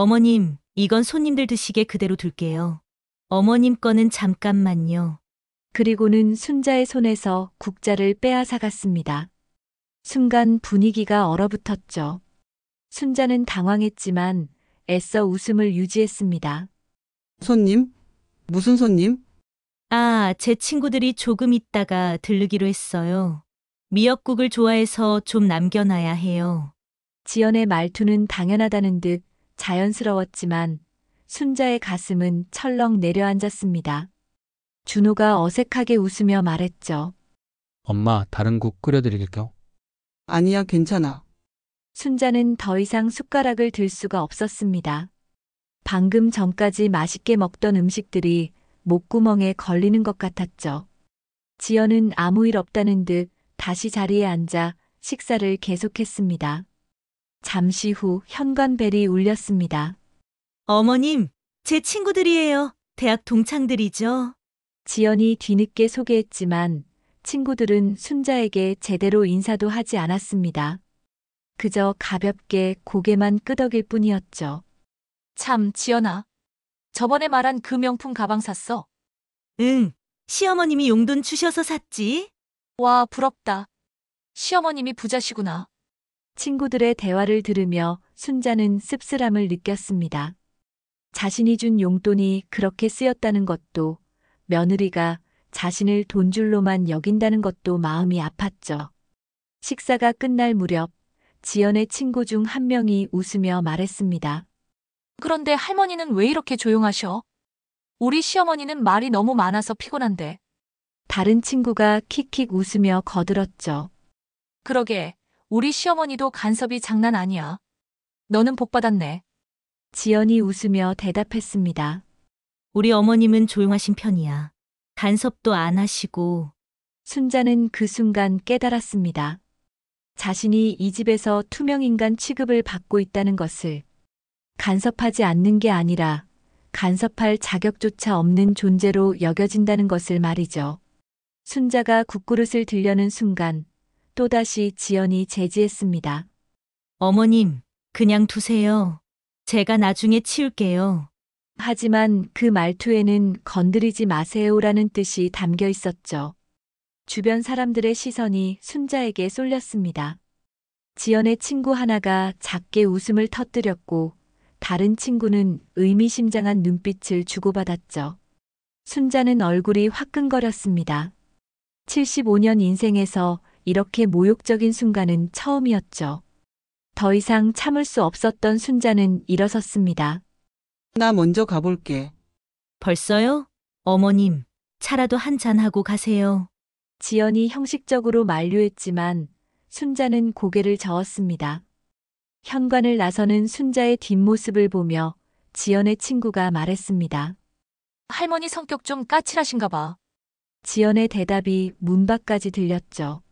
어머님, 이건 손님들 드시게 그대로 둘게요. 어머님 거는 잠깐만요. 그리고는 순자의 손에서 국자를 빼앗아갔습니다. 순간 분위기가 얼어붙었죠. 순자는 당황했지만 애써 웃음을 유지했습니다. 손님? 무슨 손님? 아, 제 친구들이 조금 있다가 들르기로 했어요. 미역국을 좋아해서 좀 남겨놔야 해요. 지연의 말투는 당연하다는 듯 자연스러웠지만 순자의 가슴은 철렁 내려앉았습니다. 준호가 어색하게 웃으며 말했죠. 엄마, 다른 국 끓여드릴게요. 아니야, 괜찮아. 순자는 더 이상 숟가락을 들 수가 없었습니다. 방금 전까지 맛있게 먹던 음식들이 목구멍에 걸리는 것 같았죠. 지연은 아무 일 없다는 듯 다시 자리에 앉아 식사를 계속했습니다. 잠시 후 현관벨이 울렸습니다. 어머님, 제 친구들이에요. 대학 동창들이죠. 지연이 뒤늦게 소개했지만 친구들은 순자에게 제대로 인사도 하지 않았습니다. 그저 가볍게 고개만 끄덕일 뿐이었죠. 참, 지연아. 저번에 말한 그 명품 가방 샀어. 응, 시어머님이 용돈 주셔서 샀지. 와, 부럽다. 시어머님이 부자시구나. 친구들의 대화를 들으며 순자는 씁쓸함을 느꼈습니다. 자신이 준 용돈이 그렇게 쓰였다는 것도, 며느리가 자신을 돈줄로만 여긴다는 것도 마음이 아팠죠. 식사가 끝날 무렵 지연의 친구 중 한 명이 웃으며 말했습니다. 그런데 할머니는 왜 이렇게 조용하셔? 우리 시어머니는 말이 너무 많아서 피곤한데. 다른 친구가 킥킥 웃으며 거들었죠. 그러게, 우리 시어머니도 간섭이 장난 아니야. 너는 복 받았네. 지연이 웃으며 대답했습니다. 우리 어머님은 조용하신 편이야. 간섭도 안 하시고. 순자는 그 순간 깨달았습니다. 자신이 이 집에서 투명인간 취급을 받고 있다는 것을, 간섭하지 않는 게 아니라 간섭할 자격조차 없는 존재로 여겨진다는 것을 말이죠. 순자가 국그릇을 들려는 순간 또다시 지연이 제지했습니다. 어머님, 그냥 두세요. 제가 나중에 치울게요. 하지만 그 말투에는 건드리지 마세요라는 뜻이 담겨 있었죠. 주변 사람들의 시선이 순자에게 쏠렸습니다. 지연의 친구 하나가 작게 웃음을 터뜨렸고 다른 친구는 의미심장한 눈빛을 주고받았죠. 순자는 얼굴이 화끈거렸습니다. 75년 인생에서 이렇게 모욕적인 순간은 처음이었죠. 더 이상 참을 수 없었던 순자는 일어섰습니다. 나 먼저 가볼게. 벌써요? 어머님, 차라도 한 잔하고 가세요. 지연이 형식적으로 만류했지만 순자는 고개를 저었습니다. 현관을 나서는 순자의 뒷모습을 보며 지연의 친구가 말했습니다. 할머니 성격 좀 까칠하신가 봐. 지연의 대답이 문 밖까지 들렸죠.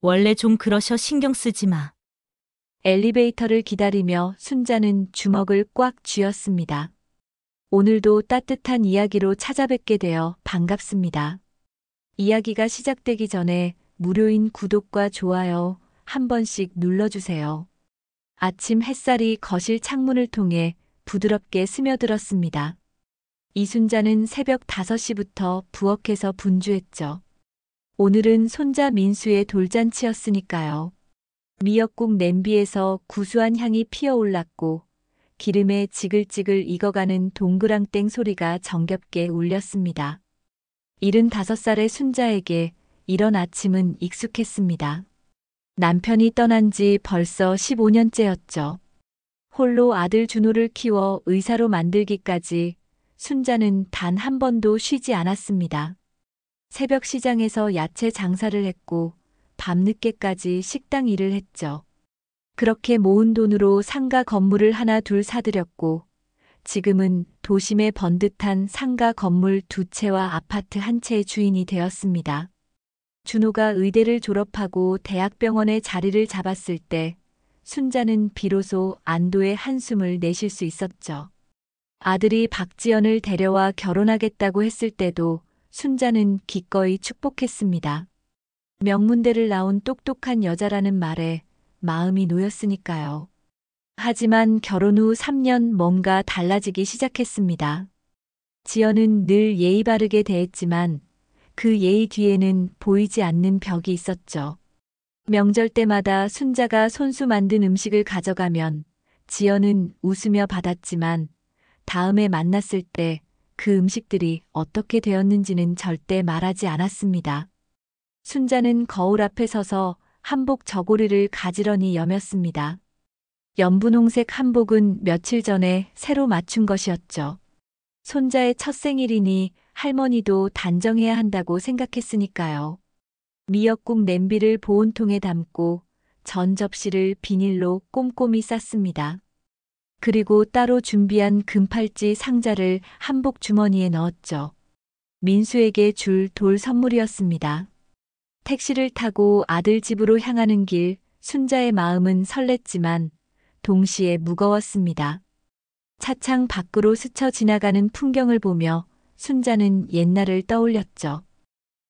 원래 좀 그러셔 신경 쓰지 마. 엘리베이터를 기다리며 순자는 주먹을 꽉 쥐었습니다. 오늘도 따뜻한 이야기로 찾아뵙게 되어 반갑습니다. 이야기가 시작되기 전에 무료인 구독과 좋아요 한 번씩 눌러주세요. 아침 햇살이 거실 창문을 통해 부드럽게 스며들었습니다. 이순자는 새벽 5시부터 부엌에서 분주했죠. 오늘은 손자 민수의 돌잔치였으니까요. 미역국 냄비에서 구수한 향이 피어올랐고 기름에 지글지글 익어가는 동그랑땡 소리가 정겹게 울렸습니다. 75살의 순자에게 이런 아침은 익숙했습니다. 남편이 떠난 지 벌써 15년째였죠. 홀로 아들 준호를 키워 의사로 만들기까지 순자는 단 한 번도 쉬지 않았습니다. 새벽 시장에서 야채 장사를 했고 밤늦게까지 식당 일을 했죠. 그렇게 모은 돈으로 상가 건물을 하나 둘 사들였고 지금은 도심에 번듯한 상가 건물 2채와 아파트 1채의 주인이 되었습니다. 준호가 의대를 졸업하고 대학병원에 자리를 잡았을 때 순자는 비로소 안도의 한숨을 내쉴 수 있었죠. 아들이 박지연을 데려와 결혼하겠다고 했을 때도 순자는 기꺼이 축복했습니다. 명문대를 나온 똑똑한 여자라는 말에 마음이 놓였으니까요. 하지만 결혼 후 3년 뭔가 달라지기 시작했습니다. 지연은 늘 예의 바르게 대했지만 그 예의 뒤에는 보이지 않는 벽이 있었죠. 명절 때마다 순자가 손수 만든 음식을 가져가면 지연은 웃으며 받았지만 다음에 만났을 때 그 음식들이 어떻게 되었는지는 절대 말하지 않았습니다. 순자는 거울 앞에 서서 한복 저고리를 가지런히 여몄습니다. 연분홍색 한복은 며칠 전에 새로 맞춘 것이었죠. 손자의 첫 생일이니 할머니도 단정해야 한다고 생각했으니까요. 미역국 냄비를 보온통에 담고 전 접시를 비닐로 꼼꼼히 쌌습니다. 그리고 따로 준비한 금팔찌 상자를 한복 주머니에 넣었죠. 민수에게 줄 돌 선물이었습니다. 택시를 타고 아들 집으로 향하는 길, 순자의 마음은 설렜지만 동시에 무거웠습니다. 차창 밖으로 스쳐 지나가는 풍경을 보며 순자는 옛날을 떠올렸죠.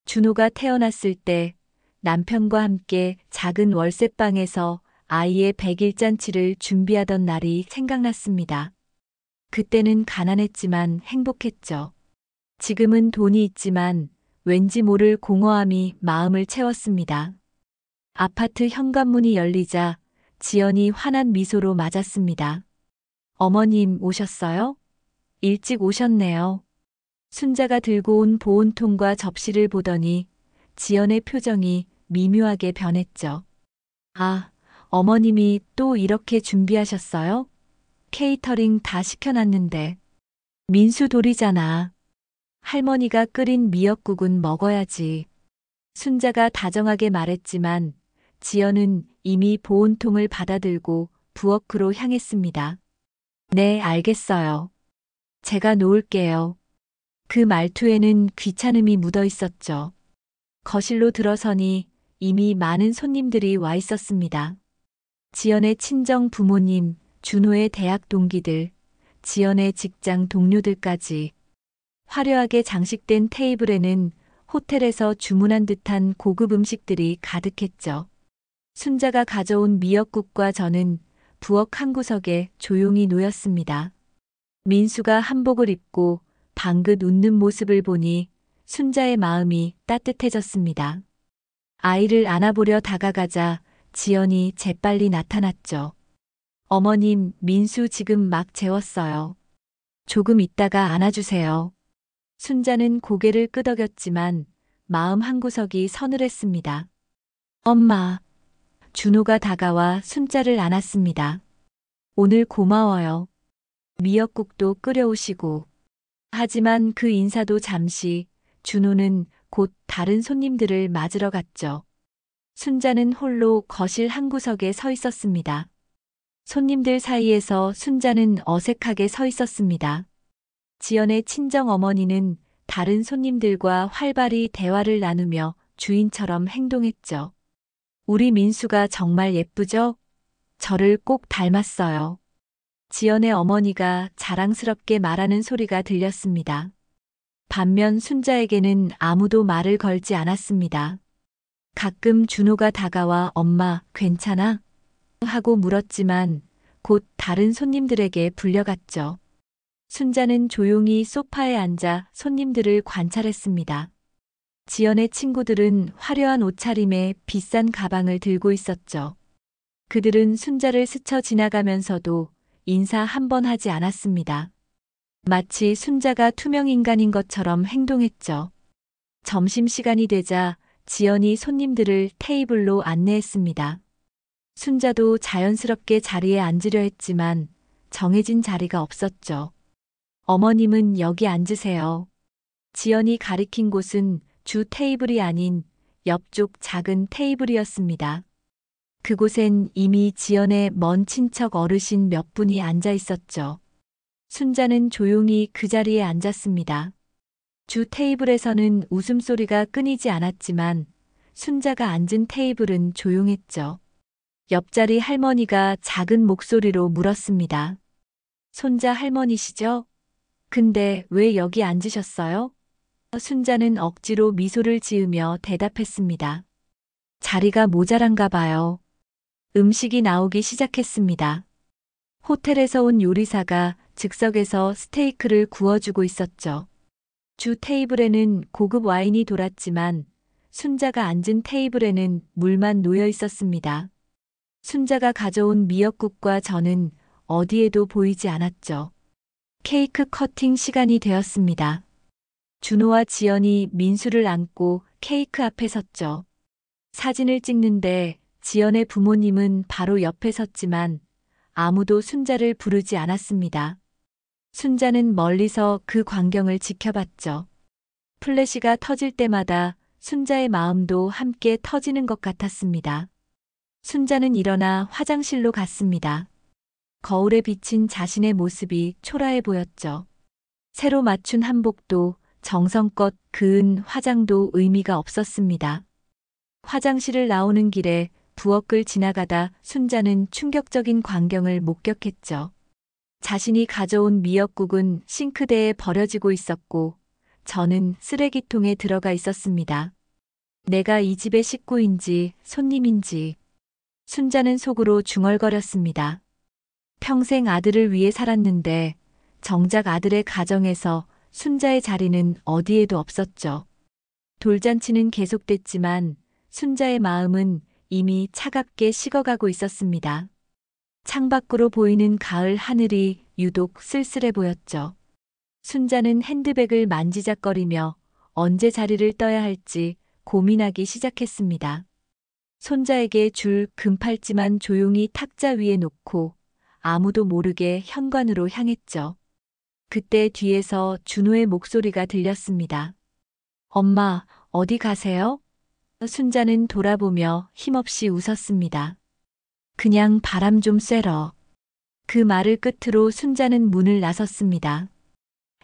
준호가 태어났을 때 남편과 함께 작은 월세방에서 아이의 100일 잔치를 준비하던 날이 생각났습니다. 그때는 가난했지만 행복했죠. 지금은 돈이 있지만 왠지 모를 공허함이 마음을 채웠습니다. 아파트 현관문이 열리자 지연이 환한 미소로 맞았습니다. 어머님 오셨어요? 일찍 오셨네요. 순자가 들고 온 보온통과 접시를 보더니 지연의 표정이 미묘하게 변했죠. 아, 어머님이 또 이렇게 준비하셨어요? 케이터링 다 시켜놨는데. 민수 돌이잖아. 할머니가 끓인 미역국은 먹어야지. 순자가 다정하게 말했지만 지연은 이미 보온통을 받아들고 부엌으로 향했습니다. 네, 알겠어요. 제가 놓을게요. 그 말투에는 귀찮음이 묻어 있었죠. 거실로 들어서니 이미 많은 손님들이 와 있었습니다. 지연의 친정 부모님, 준호의 대학 동기들, 지연의 직장 동료들까지. 화려하게 장식된 테이블에는 호텔에서 주문한 듯한 고급 음식들이 가득했죠. 순자가 가져온 미역국과 저는 부엌 한 구석에 조용히 놓였습니다. 민수가 한복을 입고 방긋 웃는 모습을 보니 순자의 마음이 따뜻해졌습니다. 아이를 안아보려 다가가자 지연이 재빨리 나타났죠. 어머님, 민수 지금 막 재웠어요. 조금 있다가 안아주세요. 순자는 고개를 끄덕였지만 마음 한구석이 서늘했습니다. 엄마. 준호가 다가와 순자를 안았습니다. 오늘 고마워요. 미역국도 끓여오시고. 하지만 그 인사도 잠시 준호는 곧 다른 손님들을 맞으러 갔죠. 순자는 홀로 거실 한구석에 서 있었습니다. 손님들 사이에서 순자는 어색하게 서 있었습니다. 지연의 친정 어머니는 다른 손님들과 활발히 대화를 나누며 주인처럼 행동했죠. 우리 민수가 정말 예쁘죠? 저를 꼭 닮았어요. 지연의 어머니가 자랑스럽게 말하는 소리가 들렸습니다. 반면 순자에게는 아무도 말을 걸지 않았습니다. 가끔 준호가 다가와 엄마, 괜찮아? 하고 물었지만 곧 다른 손님들에게 불려갔죠. 순자는 조용히 소파에 앉아 손님들을 관찰했습니다. 지연의 친구들은 화려한 옷차림에 비싼 가방을 들고 있었죠. 그들은 순자를 스쳐 지나가면서도 인사 한 번 하지 않았습니다. 마치 순자가 투명인간인 것처럼 행동했죠. 점심시간이 되자 지연이 손님들을 테이블로 안내했습니다. 순자도 자연스럽게 자리에 앉으려 했지만 정해진 자리가 없었죠. 어머님은 여기 앉으세요. 지연이 가리킨 곳은 주 테이블이 아닌 옆쪽 작은 테이블이었습니다. 그곳엔 이미 지연의 먼 친척 어르신 몇 분이 앉아 있었죠. 순자는 조용히 그 자리에 앉았습니다. 주 테이블에서는 웃음소리가 끊이지 않았지만 순자가 앉은 테이블은 조용했죠. 옆자리 할머니가 작은 목소리로 물었습니다. 손자 할머니시죠? 근데 왜 여기 앉으셨어요? 순자는 억지로 미소를 지으며 대답했습니다. 자리가 모자란가 봐요. 음식이 나오기 시작했습니다. 호텔에서 온 요리사가 즉석에서 스테이크를 구워주고 있었죠. 주 테이블에는 고급 와인이 돌았지만 순자가 앉은 테이블에는 물만 놓여 있었습니다. 순자가 가져온 미역국과 저는 어디에도 보이지 않았죠. 케이크 커팅 시간이 되었습니다. 준호와 지연이 민수를 안고 케이크 앞에 섰죠. 사진을 찍는데 지연의 부모님은 바로 옆에 섰지만 아무도 순자를 부르지 않았습니다. 순자는 멀리서 그 광경을 지켜봤죠. 플래시가 터질 때마다 순자의 마음도 함께 터지는 것 같았습니다. 순자는 일어나 화장실로 갔습니다. 거울에 비친 자신의 모습이 초라해 보였죠. 새로 맞춘 한복도 정성껏 그은 화장도 의미가 없었습니다. 화장실을 나오는 길에 부엌을 지나가다 순자는 충격적인 광경을 목격했죠. 자신이 가져온 미역국은 싱크대에 버려지고 있었고 저는 쓰레기통에 들어가 있었습니다. 내가 이 집의 식구인지 손님인지 순자는 속으로 중얼거렸습니다. 평생 아들을 위해 살았는데 정작 아들의 가정에서 순자의 자리는 어디에도 없었죠. 돌잔치는 계속됐지만 순자의 마음은 이미 차갑게 식어가고 있었습니다. 창밖으로 보이는 가을 하늘이 유독 쓸쓸해 보였죠. 순자는 핸드백을 만지작거리며 언제 자리를 떠야 할지 고민하기 시작했습니다. 손자에게 줄 금팔찌만 조용히 탁자 위에 놓고 아무도 모르게 현관으로 향했죠. 그때 뒤에서 준호의 목소리가 들렸습니다. 엄마, 어디 가세요? 순자는 돌아보며 힘없이 웃었습니다. 그냥 바람 좀 쐬러. 그 말을 끝으로 순자는 문을 나섰습니다.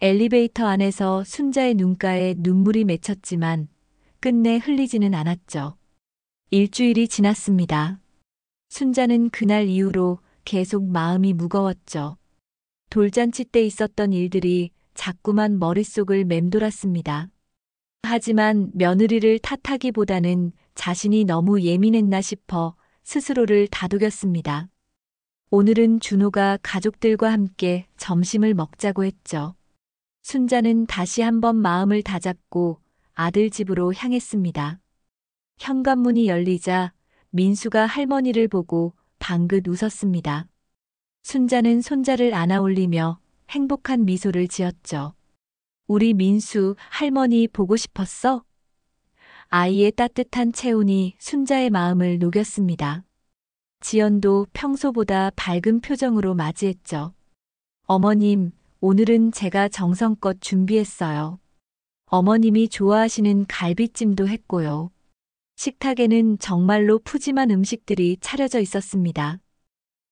엘리베이터 안에서 순자의 눈가에 눈물이 맺혔지만 끝내 흘리지는 않았죠. 일주일이 지났습니다. 순자는 그날 이후로 계속 마음이 무거웠죠. 돌잔치 때 있었던 일들이 자꾸만 머릿속을 맴돌았습니다. 하지만 며느리를 탓하기보다는 자신이 너무 예민했나 싶어 스스로를 다독였습니다. 오늘은 준호가 가족들과 함께 점심을 먹자고 했죠. 순자는 다시 한번 마음을 다잡고 아들 집으로 향했습니다. 현관문이 열리자 민수가 할머니를 보고 방긋 웃었습니다. 순자는 손자를 안아 올리며 행복한 미소를 지었죠. 우리 민수 할머니 보고 싶었어? 아이의 따뜻한 체온이 순자의 마음을 녹였습니다. 지연도 평소보다 밝은 표정으로 맞이했죠. 어머님, 오늘은 제가 정성껏 준비했어요. 어머님이 좋아하시는 갈비찜도 했고요. 식탁에는 정말로 푸짐한 음식들이 차려져 있었습니다.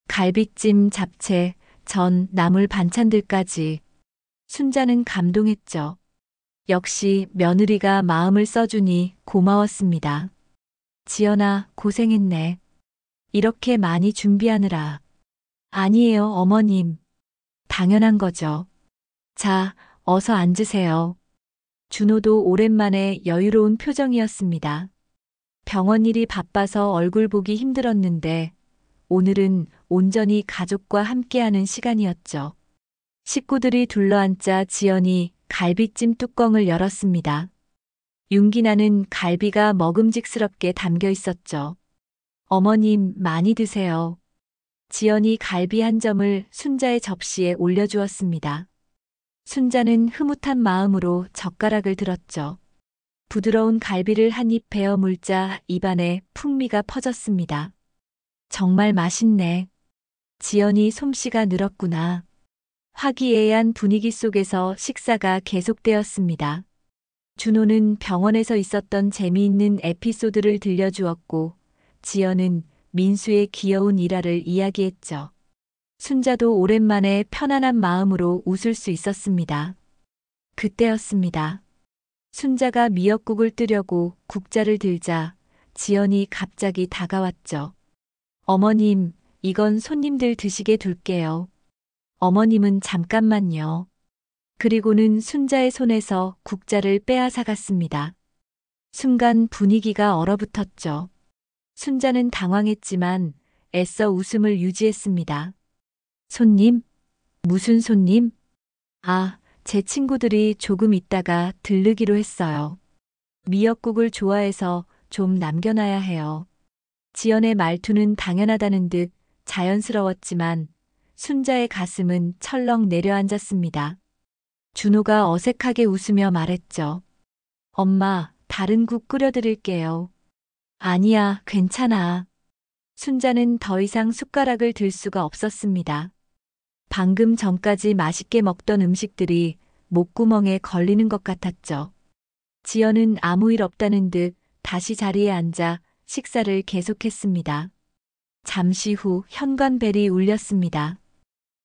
갈비찜, 잡채, 전, 나물 반찬들까지. 순자는 감동했죠. 역시 며느리가 마음을 써주니 고마웠습니다. 지연아, 고생했네. 이렇게 많이 준비하느라. 아니에요, 어머님. 당연한 거죠. 자, 어서 앉으세요. 준호도 오랜만에 여유로운 표정이었습니다. 병원 일이 바빠서 얼굴 보기 힘들었는데 오늘은 온전히 가족과 함께하는 시간이었죠. 식구들이 둘러앉자 지연이 갈비찜 뚜껑을 열었습니다. 윤기나는 갈비가 먹음직스럽게 담겨 있었죠. 어머님, 많이 드세요. 지연이 갈비 한 점을 순자의 접시에 올려주었습니다. 순자는 흐뭇한 마음으로 젓가락을 들었죠. 부드러운 갈비를 한 입 베어 물자 입안에 풍미가 퍼졌습니다. 정말 맛있네. 지연이 솜씨가 늘었구나. 화기애애한 분위기 속에서 식사가 계속되었습니다. 준호는 병원에서 있었던 재미있는 에피소드를 들려주었고 지연은 민수의 귀여운 일화를 이야기했죠. 순자도 오랜만에 편안한 마음으로 웃을 수 있었습니다. 그때였습니다. 순자가 미역국을 뜨려고 국자를 들자 지연이 갑자기 다가왔죠. 어머님, 이건 손님들 드시게 둘게요. 어머님은 잠깐만요. 그리고는 순자의 손에서 국자를 빼앗아갔습니다. 순간 분위기가 얼어붙었죠. 순자는 당황했지만 애써 웃음을 유지했습니다. 손님? 무슨 손님? 아, 제 친구들이 조금 있다가 들르기로 했어요. 미역국을 좋아해서 좀 남겨놔야 해요. 지연의 말투는 당연하다는 듯 자연스러웠지만 순자의 가슴은 철렁 내려앉았습니다. 준호가 어색하게 웃으며 말했죠. 엄마, 다른 국 끓여드릴게요. 아니야, 괜찮아. 순자는 더 이상 숟가락을 들 수가 없었습니다. 방금 전까지 맛있게 먹던 음식들이 목구멍에 걸리는 것 같았죠. 지연은 아무 일 없다는 듯 다시 자리에 앉아 식사를 계속했습니다. 잠시 후 현관벨이 울렸습니다.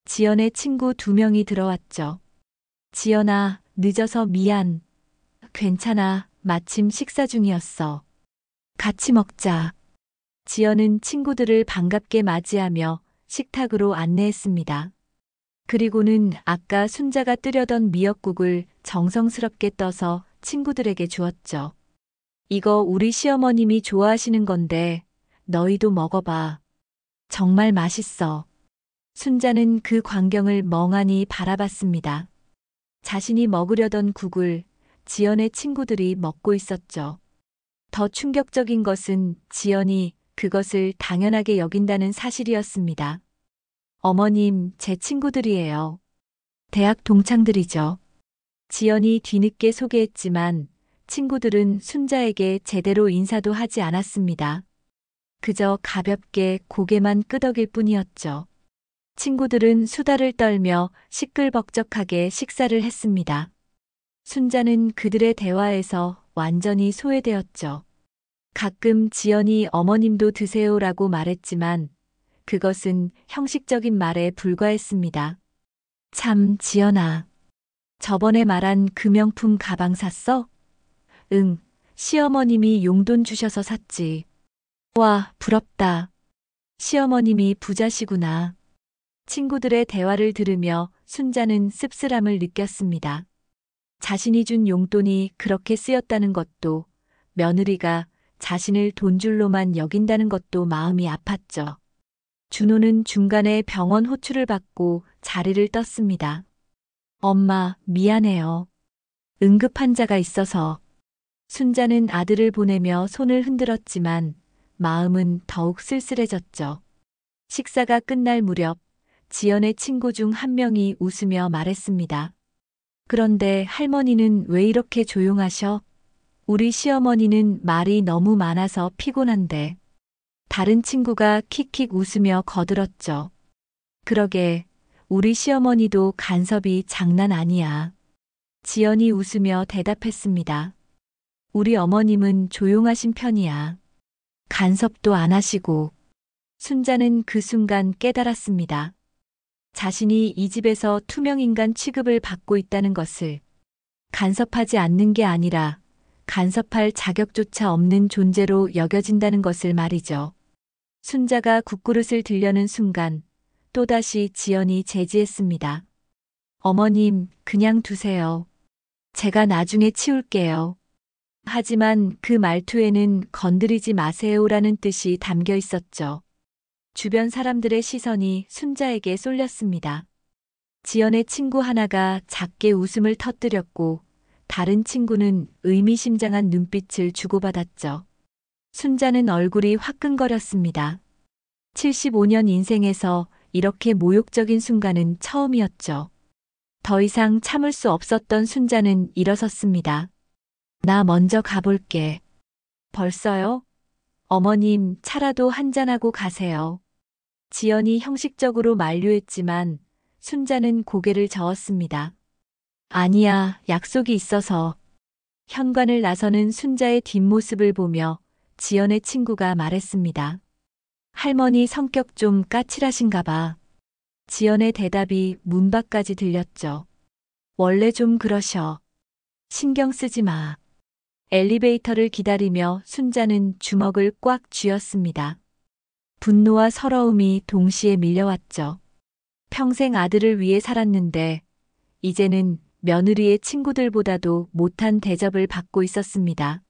지연의 친구 2명이 들어왔죠. 지연아, 늦어서 미안. 괜찮아, 마침 식사 중이었어. 같이 먹자. 지연은 친구들을 반갑게 맞이하며 식탁으로 안내했습니다. 그리고는 아까 순자가 뜨려던 미역국을 정성스럽게 떠서 친구들에게 주었죠. 이거 우리 시어머님이 좋아하시는 건데 너희도 먹어봐. 정말 맛있어. 순자는 그 광경을 멍하니 바라봤습니다. 자신이 먹으려던 국을 지연의 친구들이 먹고 있었죠. 더 충격적인 것은 지연이 그것을 당연하게 여긴다는 사실이었습니다. 어머님, 제 친구들이에요. 대학 동창들이죠. 지연이 뒤늦게 소개했지만 친구들은 순자에게 제대로 인사도 하지 않았습니다. 그저 가볍게 고개만 끄덕일 뿐이었죠. 친구들은 수다를 떨며 시끌벅적하게 식사를 했습니다. 순자는 그들의 대화에서 완전히 소외되었죠. 가끔 지연이 어머님도 드세요라고 말했지만 그것은 형식적인 말에 불과했습니다. 참, 지연아. 저번에 말한 그 명품 가방 샀어? 응, 시어머님이 용돈 주셔서 샀지. 와, 부럽다. 시어머님이 부자시구나. 친구들의 대화를 들으며 순자는 씁쓸함을 느꼈습니다. 자신이 준 용돈이 그렇게 쓰였다는 것도, 며느리가 자신을 돈줄로만 여긴다는 것도 마음이 아팠죠. 준호는 중간에 병원 호출을 받고 자리를 떴습니다. 엄마, 미안해요. 응급 환자가 있어서. 순자는 아들을 보내며 손을 흔들었지만 마음은 더욱 쓸쓸해졌죠. 식사가 끝날 무렵 지연의 친구 중 한 명이 웃으며 말했습니다. 그런데 할머니는 왜 이렇게 조용하셔? 우리 시어머니는 말이 너무 많아서 피곤한데. 다른 친구가 킥킥 웃으며 거들었죠. 그러게, 우리 시어머니도 간섭이 장난 아니야. 지연이 웃으며 대답했습니다. 우리 어머님은 조용하신 편이야. 간섭도 안 하시고. 순자는 그 순간 깨달았습니다. 자신이 이 집에서 투명인간 취급을 받고 있다는 것을. 간섭하지 않는 게 아니라 간섭할 자격조차 없는 존재로 여겨진다는 것을 말이죠. 순자가 국그릇을 들려는 순간 또다시 지연이 제지했습니다. 어머님, 그냥 두세요. 제가 나중에 치울게요. 하지만 그 말투에는 건드리지 마세요라는 뜻이 담겨 있었죠. 주변 사람들의 시선이 순자에게 쏠렸습니다. 지연의 친구 하나가 작게 웃음을 터뜨렸고 다른 친구는 의미심장한 눈빛을 주고받았죠. 순자는 얼굴이 화끈거렸습니다. 75년 인생에서 이렇게 모욕적인 순간은 처음이었죠. 더 이상 참을 수 없었던 순자는 일어섰습니다. 나 먼저 가볼게. 벌써요? 어머님, 차라도 한잔하고 가세요. 지연이 형식적으로 만류했지만 순자는 고개를 저었습니다. 아니야, 약속이 있어서. 현관을 나서는 순자의 뒷모습을 보며 지연의 친구가 말했습니다. 할머니 성격 좀 까칠하신가 봐. 지연의 대답이 문 밖까지 들렸죠. 원래 좀 그러셔. 신경 쓰지 마. 엘리베이터를 기다리며 순자는 주먹을 꽉 쥐었습니다. 분노와 서러움이 동시에 밀려왔죠. 평생 아들을 위해 살았는데 이제는 며느리의 친구들보다도 못한 대접을 받고 있었습니다.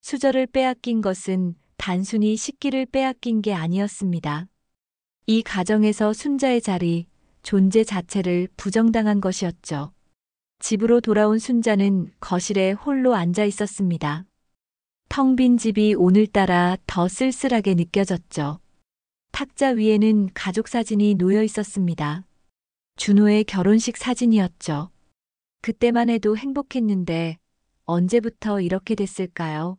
수저를 빼앗긴 것은 단순히 식기를 빼앗긴 게 아니었습니다. 이 가정에서 순자의 자리, 존재 자체를 부정당한 것이었죠. 집으로 돌아온 순자는 거실에 홀로 앉아 있었습니다. 텅 빈 집이 오늘따라 더 쓸쓸하게 느껴졌죠. 탁자 위에는 가족 사진이 놓여 있었습니다. 준호의 결혼식 사진이었죠. 그때만 해도 행복했는데 언제부터 이렇게 됐을까요?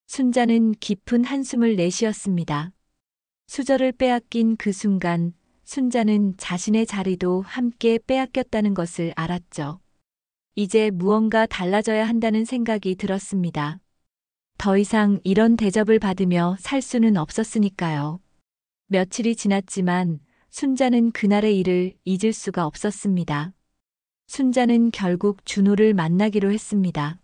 순자는 깊은 한숨을 내쉬었습니다. 수저를 빼앗긴 그 순간 순자는 자신의 자리도 함께 빼앗겼다는 것을 알았죠. 이제 무언가 달라져야 한다는 생각이 들었습니다. 더 이상 이런 대접을 받으며 살 수는 없었으니까요. 며칠이 지났지만 순자는 그날의 일을 잊을 수가 없었습니다. 순자는 결국 준호를 만나기로 했습니다.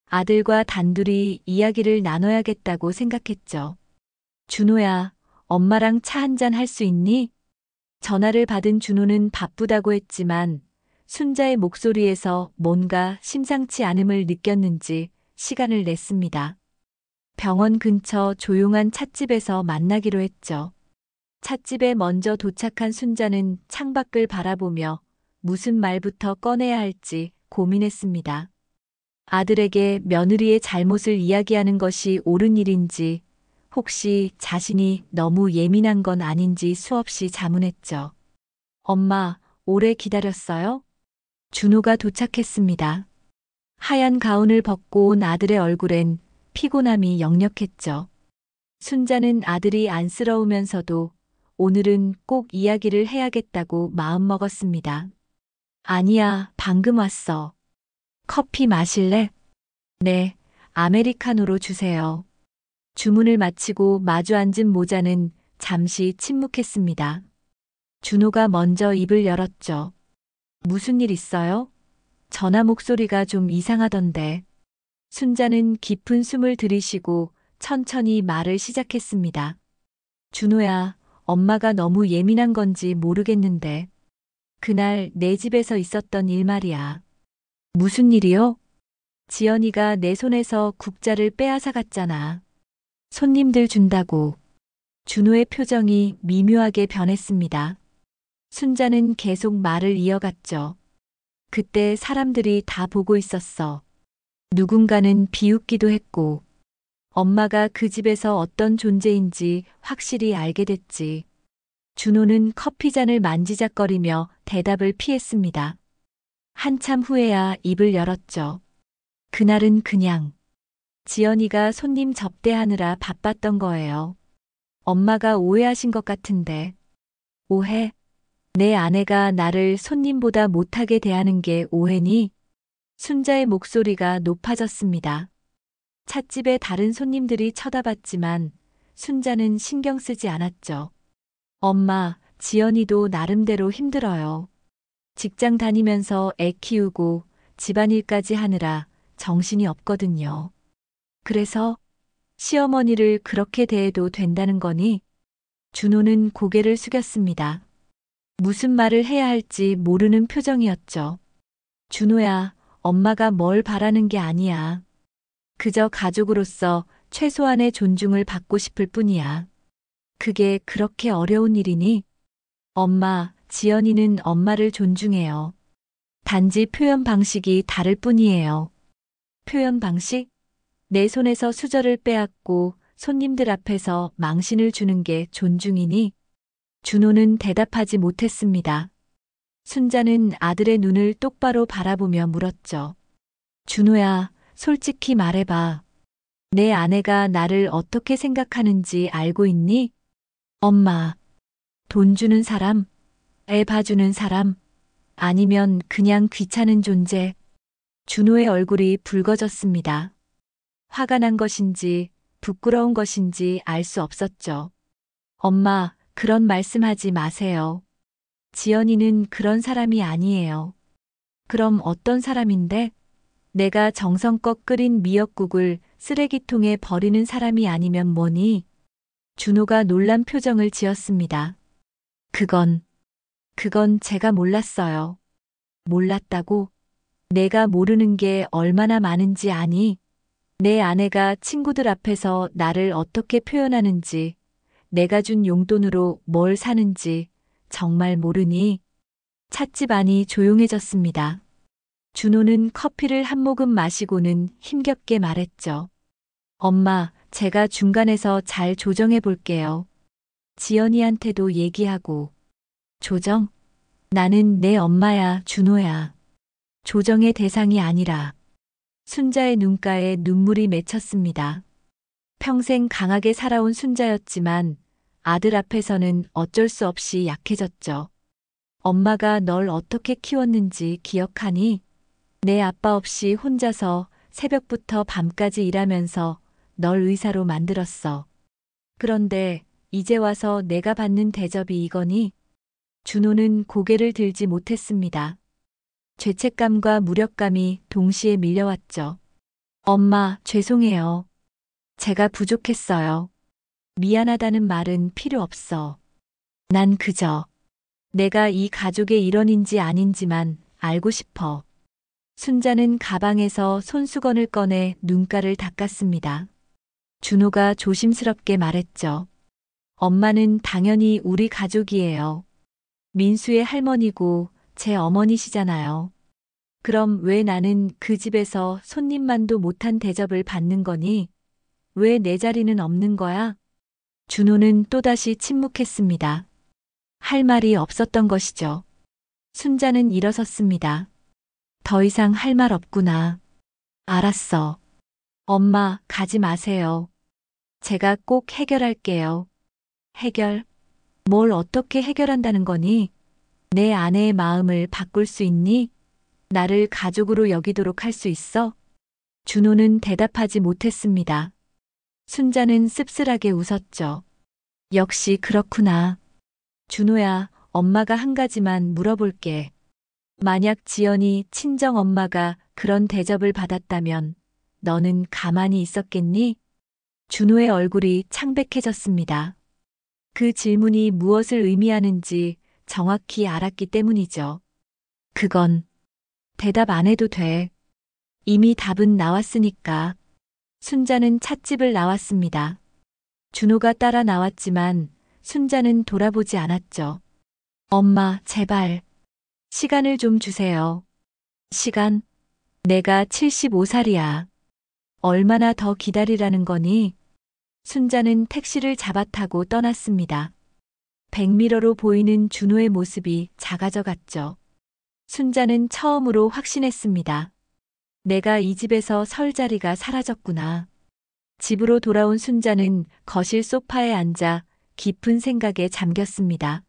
아들과 단둘이 이야기를 나눠야겠다고 생각했죠. 준호야, 엄마랑 차 한잔 할 수 있니? 전화를 받은 준호는 바쁘다고 했지만 순자의 목소리에서 뭔가 심상치 않음을 느꼈는지 시간을 냈습니다. 병원 근처 조용한 찻집에서 만나기로 했죠. 찻집에 먼저 도착한 순자는 창밖을 바라보며 무슨 말부터 꺼내야 할지 고민했습니다. 아들에게 며느리의 잘못을 이야기하는 것이 옳은 일인지, 혹시 자신이 너무 예민한 건 아닌지 수없이 자문했죠. 엄마, 오래 기다렸어요? 준호가 도착했습니다. 하얀 가운을 벗고 온 아들의 얼굴엔 피곤함이 역력했죠. 순자는 아들이 안쓰러우면서도 오늘은 꼭 이야기를 해야겠다고 마음먹었습니다. 아니야, 방금 왔어. 커피 마실래? 네, 아메리카노로 주세요. 주문을 마치고 마주 앉은 모자는 잠시 침묵했습니다. 준호가 먼저 입을 열었죠. 무슨 일 있어요? 전화 목소리가 좀 이상하던데. 순자는 깊은 숨을 들이쉬고 천천히 말을 시작했습니다. 준호야, 엄마가 너무 예민한 건지 모르겠는데. 그날 내 집에서 있었던 일 말이야. 무슨 일이요? 지연이가 내 손에서 국자를 빼앗아 갔잖아. 손님들 준다고. 준호의 표정이 미묘하게 변했습니다. 순자는 계속 말을 이어갔죠. 그때 사람들이 다 보고 있었어. 누군가는 비웃기도 했고, 엄마가 그 집에서 어떤 존재인지 확실히 알게 됐지. 준호는 커피잔을 만지작거리며 대답을 피했습니다. 한참 후에야 입을 열었죠. 그날은 그냥 지연이가 손님 접대하느라 바빴던 거예요. 엄마가 오해하신 것 같은데. 오해? 내 아내가 나를 손님보다 못하게 대하는 게 오해니? 순자의 목소리가 높아졌습니다. 찻집에 다른 손님들이 쳐다봤지만 순자는 신경 쓰지 않았죠. 엄마, 지연이도 나름대로 힘들어요. 직장 다니면서 애 키우고 집안일까지 하느라 정신이 없거든요. 그래서 시어머니를 그렇게 대해도 된다는 거니? 준호는 고개를 숙였습니다. 무슨 말을 해야 할지 모르는 표정이었죠. 준호야, 엄마가 뭘 바라는 게 아니야. 그저 가족으로서 최소한의 존중을 받고 싶을 뿐이야. 그게 그렇게 어려운 일이니? 엄마, 지연이는 엄마를 존중해요. 단지 표현 방식이 다를 뿐이에요. 표현 방식? 내 손에서 수저를 빼앗고 손님들 앞에서 망신을 주는 게 존중이니? 준호는 대답하지 못했습니다. 순자는 아들의 눈을 똑바로 바라보며 물었죠. 준호야, 솔직히 말해봐. 내 아내가 나를 어떻게 생각하는지 알고 있니? 엄마, 돈 주는 사람? 애 봐주는 사람? 아니면 그냥 귀찮은 존재? 준호의 얼굴이 붉어졌습니다. 화가 난 것인지 부끄러운 것인지 알 수 없었죠. 엄마, 그런 말씀하지 마세요. 지연이는 그런 사람이 아니에요. 그럼 어떤 사람인데? 내가 정성껏 끓인 미역국을 쓰레기통에 버리는 사람이 아니면 뭐니? 준호가 놀란 표정을 지었습니다. 그건 제가 몰랐어요. 몰랐다고? 내가 모르는 게 얼마나 많은지 아니? 내 아내가 친구들 앞에서 나를 어떻게 표현하는지, 내가 준 용돈으로 뭘 사는지 정말 모르니? 찻집 안이 조용해졌습니다. 준호는 커피를 한 모금 마시고는 힘겹게 말했죠. 엄마, 제가 중간에서 잘 조정해 볼게요. 지연이한테도 얘기하고. 조정? 나는 내 엄마야, 준호야. 조정의 대상이 아니라. 순자의 눈가에 눈물이 맺혔습니다. 평생 강하게 살아온 순자였지만 아들 앞에서는 어쩔 수 없이 약해졌죠. 엄마가 널 어떻게 키웠는지 기억하니? 내 아빠 없이 혼자서 새벽부터 밤까지 일하면서 널 의사로 만들었어. 그런데 이제 와서 내가 받는 대접이 이거니? 준호는 고개를 들지 못했습니다. 죄책감과 무력감이 동시에 밀려왔죠. 엄마, 죄송해요. 제가 부족했어요. 미안하다는 말은 필요 없어. 난 그저 내가 이 가족의 일원인지 아닌지만 알고 싶어. 순자는 가방에서 손수건을 꺼내 눈가를 닦았습니다. 준호가 조심스럽게 말했죠. 엄마는 당연히 우리 가족이에요. 민수의 할머니고 제 어머니시잖아요. 그럼 왜 나는 그 집에서 손님만도 못한 대접을 받는 거니? 왜 내 자리는 없는 거야? 준호는 또다시 침묵했습니다. 할 말이 없었던 것이죠. 순자는 일어섰습니다. 더 이상 할 말 없구나. 알았어. 엄마, 가지 마세요. 제가 꼭 해결할게요. 해결? 뭘 어떻게 해결한다는 거니? 내 아내의 마음을 바꿀 수 있니? 나를 가족으로 여기도록 할 수 있어? 준호는 대답하지 못했습니다. 순자는 씁쓸하게 웃었죠. 역시 그렇구나. 준호야, 엄마가 한 가지만 물어볼게. 만약 지연이 친정 엄마가 그런 대접을 받았다면 너는 가만히 있었겠니? 준호의 얼굴이 창백해졌습니다. 그 질문이 무엇을 의미하는지 정확히 알았기 때문이죠. 그건 대답 안 해도 돼. 이미 답은 나왔으니까. 순자는 찻집을 나왔습니다. 준호가 따라 나왔지만 순자는 돌아보지 않았죠. 엄마, 제발. 시간을 좀 주세요. 시간? 내가 75살이야. 얼마나 더 기다리라는 거니? 순자는 택시를 잡아타고 떠났습니다. 백미러로 보이는 준호의 모습이 작아져 갔죠. 순자는 처음으로 확신했습니다. 내가 이 집에서 설 자리가 사라졌구나. 집으로 돌아온 순자는 거실 소파에 앉아 깊은 생각에 잠겼습니다.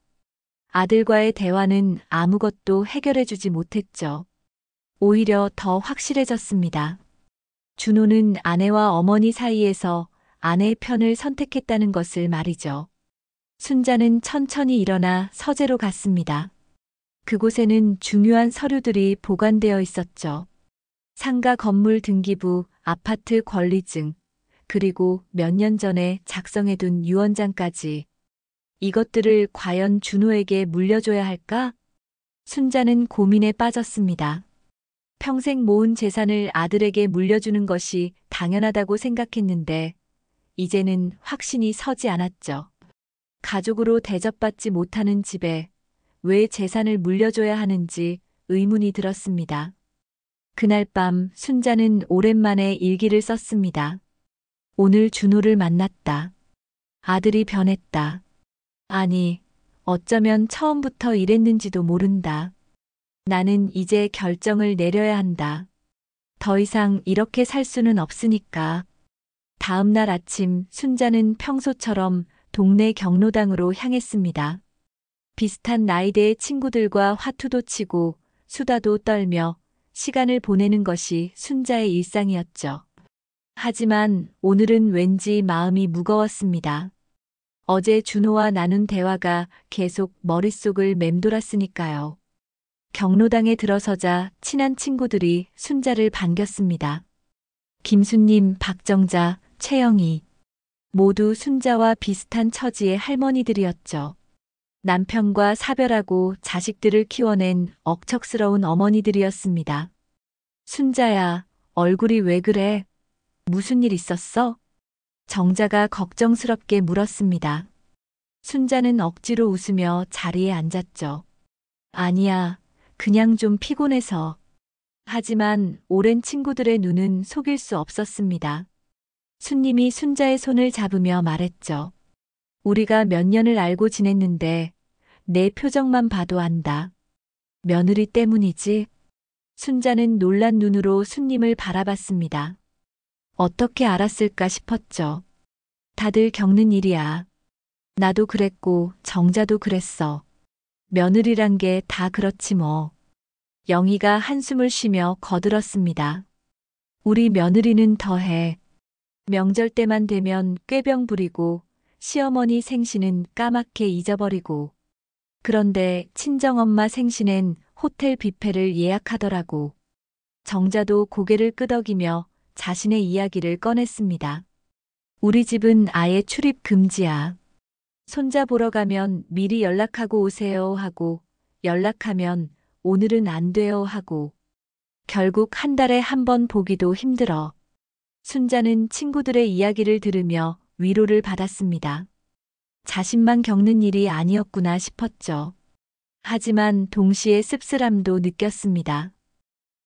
아들과의 대화는 아무것도 해결해주지 못했죠. 오히려 더 확실해졌습니다. 준호는 아내와 어머니 사이에서 아내의 편을 선택했다는 것을 말이죠. 순자는 천천히 일어나 서재로 갔습니다. 그곳에는 중요한 서류들이 보관되어 있었죠. 상가 건물 등기부, 아파트 권리증, 그리고 몇 년 전에 작성해둔 유언장까지. 이것들을 과연 준호에게 물려줘야 할까? 순자는 고민에 빠졌습니다. 평생 모은 재산을 아들에게 물려주는 것이 당연하다고 생각했는데 이제는 확신이 서지 않았죠. 가족으로 대접받지 못하는 집에 왜 재산을 물려줘야 하는지 의문이 들었습니다. 그날 밤 순자는 오랜만에 일기를 썼습니다. 오늘 준호를 만났다. 아들이 변했다. 아니, 어쩌면 처음부터 이랬는지도 모른다. 나는 이제 결정을 내려야 한다. 더 이상 이렇게 살 수는 없으니까. 다음 날 아침 순자는 평소처럼 동네 경로당으로 향했습니다. 비슷한 나이대의 친구들과 화투도 치고 수다도 떨며 시간을 보내는 것이 순자의 일상이었죠. 하지만 오늘은 왠지 마음이 무거웠습니다. 어제 준호와 나눈 대화가 계속 머릿속을 맴돌았으니까요. 경로당에 들어서자 친한 친구들이 순자를 반겼습니다. 김수님, 박정자, 최영희. 모두 순자와 비슷한 처지의 할머니들이었죠. 남편과 사별하고 자식들을 키워낸 억척스러운 어머니들이었습니다. 순자야, 얼굴이 왜 그래? 무슨 일 있었어? 정자가 걱정스럽게 물었습니다. 순자는 억지로 웃으며 자리에 앉았죠. 아니야, 그냥 좀 피곤해서. 하지만 오랜 친구들의 눈은 속일 수 없었습니다. 순님이 순자의 손을 잡으며 말했죠. 우리가 몇 년을 알고 지냈는데 내 표정만 봐도 안다. 며느리 때문이지? 순자는 놀란 눈으로 순님을 바라봤습니다. 어떻게 알았을까 싶었죠. 다들 겪는 일이야. 나도 그랬고 정자도 그랬어. 며느리란 게 다 그렇지 뭐. 영희가 한숨을 쉬며 거들었습니다. 우리 며느리는 더해. 명절 때만 되면 꾀병 부리고 시어머니 생신은 까맣게 잊어버리고 그런데 친정엄마 생신엔 호텔 뷔페를 예약하더라고. 정자도 고개를 끄덕이며 자신의 이야기를 꺼냈습니다. 우리 집은 아예 출입 금지야. 손자 보러 가면 미리 연락하고 오세요 하고 연락하면 오늘은 안 돼요 하고 결국 한 달에 한 번 보기도 힘들어. 순자는 친구들의 이야기를 들으며 위로를 받았습니다. 자신만 겪는 일이 아니었구나 싶었죠. 하지만 동시에 씁쓸함도 느꼈습니다.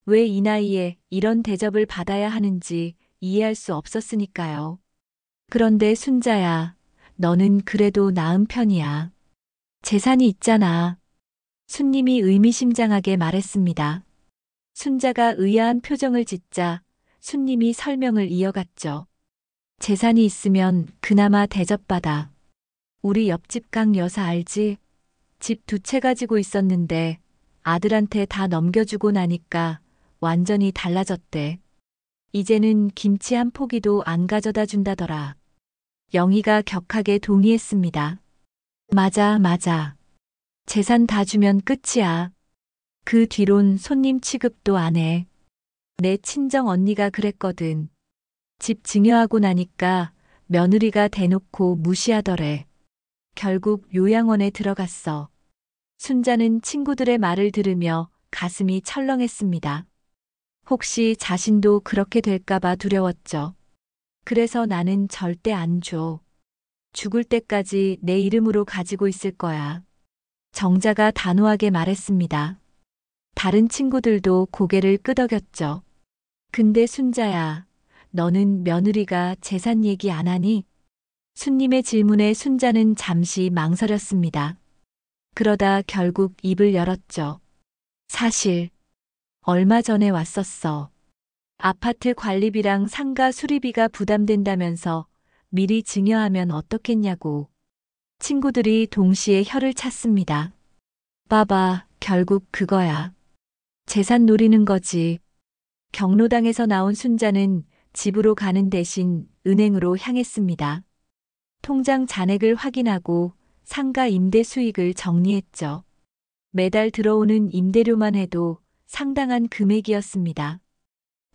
왜 이 나이에 이런 대접을 받아야 하는지 이해할 수 없었으니까요. 그런데 순자야, 너는 그래도 나은 편이야. 재산이 있잖아. 순님이 의미심장하게 말했습니다. 순자가 의아한 표정을 짓자 순님이 설명을 이어갔죠. 재산이 있으면 그나마 대접받아. 우리 옆집 강 여사 알지? 집 2채 가지고 있었는데 아들한테 다 넘겨주고 나니까 완전히 달라졌대. 이제는 김치 한 포기도 안 가져다 준다더라. 영희가 격하게 동의했습니다. 맞아, 맞아. 재산 다 주면 끝이야. 그 뒤론 손님 취급도 안 해. 내 친정 언니가 그랬거든. 집 증여하고 나니까 며느리가 대놓고 무시하더래. 결국 요양원에 들어갔어. 순자는 친구들의 말을 들으며 가슴이 철렁했습니다. 혹시 자신도 그렇게 될까봐 두려웠죠. 그래서 나는 절대 안 줘. 죽을 때까지 내 이름으로 가지고 있을 거야. 정자가 단호하게 말했습니다. 다른 친구들도 고개를 끄덕였죠. 근데 순자야, 너는 며느리가 재산 얘기 안 하니? 순님의 질문에 순자는 잠시 망설였습니다. 그러다 결국 입을 열었죠. 사실 얼마 전에 왔었어. 아파트 관리비랑 상가 수리비가 부담된다면서 미리 증여하면 어떻겠냐고. 친구들이 동시에 혀를 찼습니다. 봐봐, 결국 그거야. 재산 노리는 거지. 경로당에서 나온 순자는 집으로 가는 대신 은행으로 향했습니다. 통장 잔액을 확인하고 상가 임대 수익을 정리했죠. 매달 들어오는 임대료만 해도 상당한 금액이었습니다.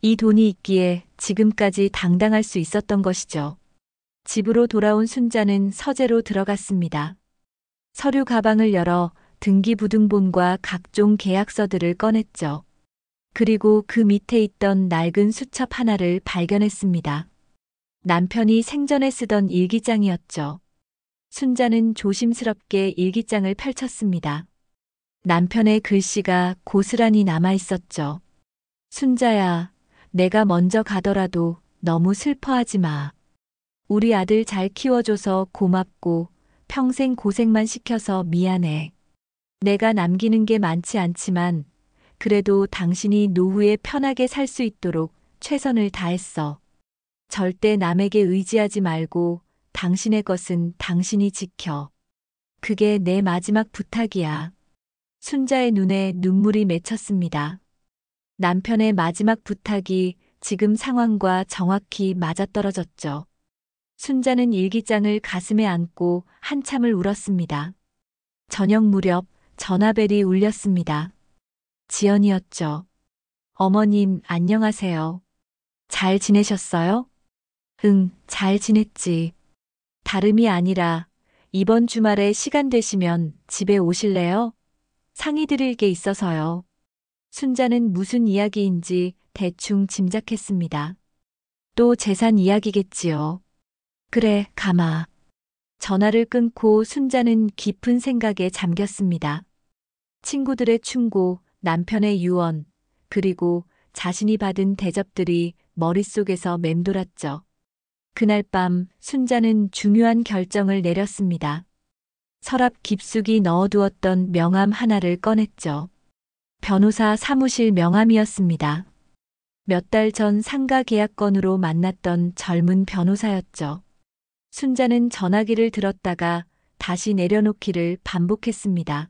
이 돈이 있기에 지금까지 당당할 수 있었던 것이죠. 집으로 돌아온 순자는 서재로 들어갔습니다. 서류 가방을 열어 등기부등본과 각종 계약서들을 꺼냈죠. 그리고 그 밑에 있던 낡은 수첩 하나를 발견했습니다. 남편이 생전에 쓰던 일기장이었죠. 순자는 조심스럽게 일기장을 펼쳤습니다. 남편의 글씨가 고스란히 남아 있었죠. 순자야, 내가 먼저 가더라도 너무 슬퍼하지 마. 우리 아들 잘 키워줘서 고맙고 평생 고생만 시켜서 미안해. 내가 남기는 게 많지 않지만 그래도 당신이 노후에 편하게 살 수 있도록 최선을 다했어. 절대 남에게 의지하지 말고 당신의 것은 당신이 지켜. 그게 내 마지막 부탁이야. 순자의 눈에 눈물이 맺혔습니다. 남편의 마지막 부탁이 지금 상황과 정확히 맞아떨어졌죠. 순자는 일기장을 가슴에 안고 한참을 울었습니다. 저녁 무렵 전화벨이 울렸습니다. 지연이었죠. 어머님, 안녕하세요. 잘 지내셨어요? 응, 잘 지냈지. 다름이 아니라 이번 주말에 시간 되시면 집에 오실래요? 상의 드릴 게 있어서요. 순자는 무슨 이야기인지 대충 짐작했습니다. 또 재산 이야기겠지요. 그래, 가마. 전화를 끊고 순자는 깊은 생각에 잠겼습니다. 친구들의 충고, 남편의 유언, 그리고 자신이 받은 대접들이 머릿속에서 맴돌았죠. 그날 밤 순자는 중요한 결정을 내렸습니다. 서랍 깊숙이 넣어두었던 명함 하나를 꺼냈죠. 변호사 사무실 명함이었습니다. 몇 달 전 상가 계약건으로 만났던 젊은 변호사였죠. 순자는 전화기를 들었다가 다시 내려놓기를 반복했습니다.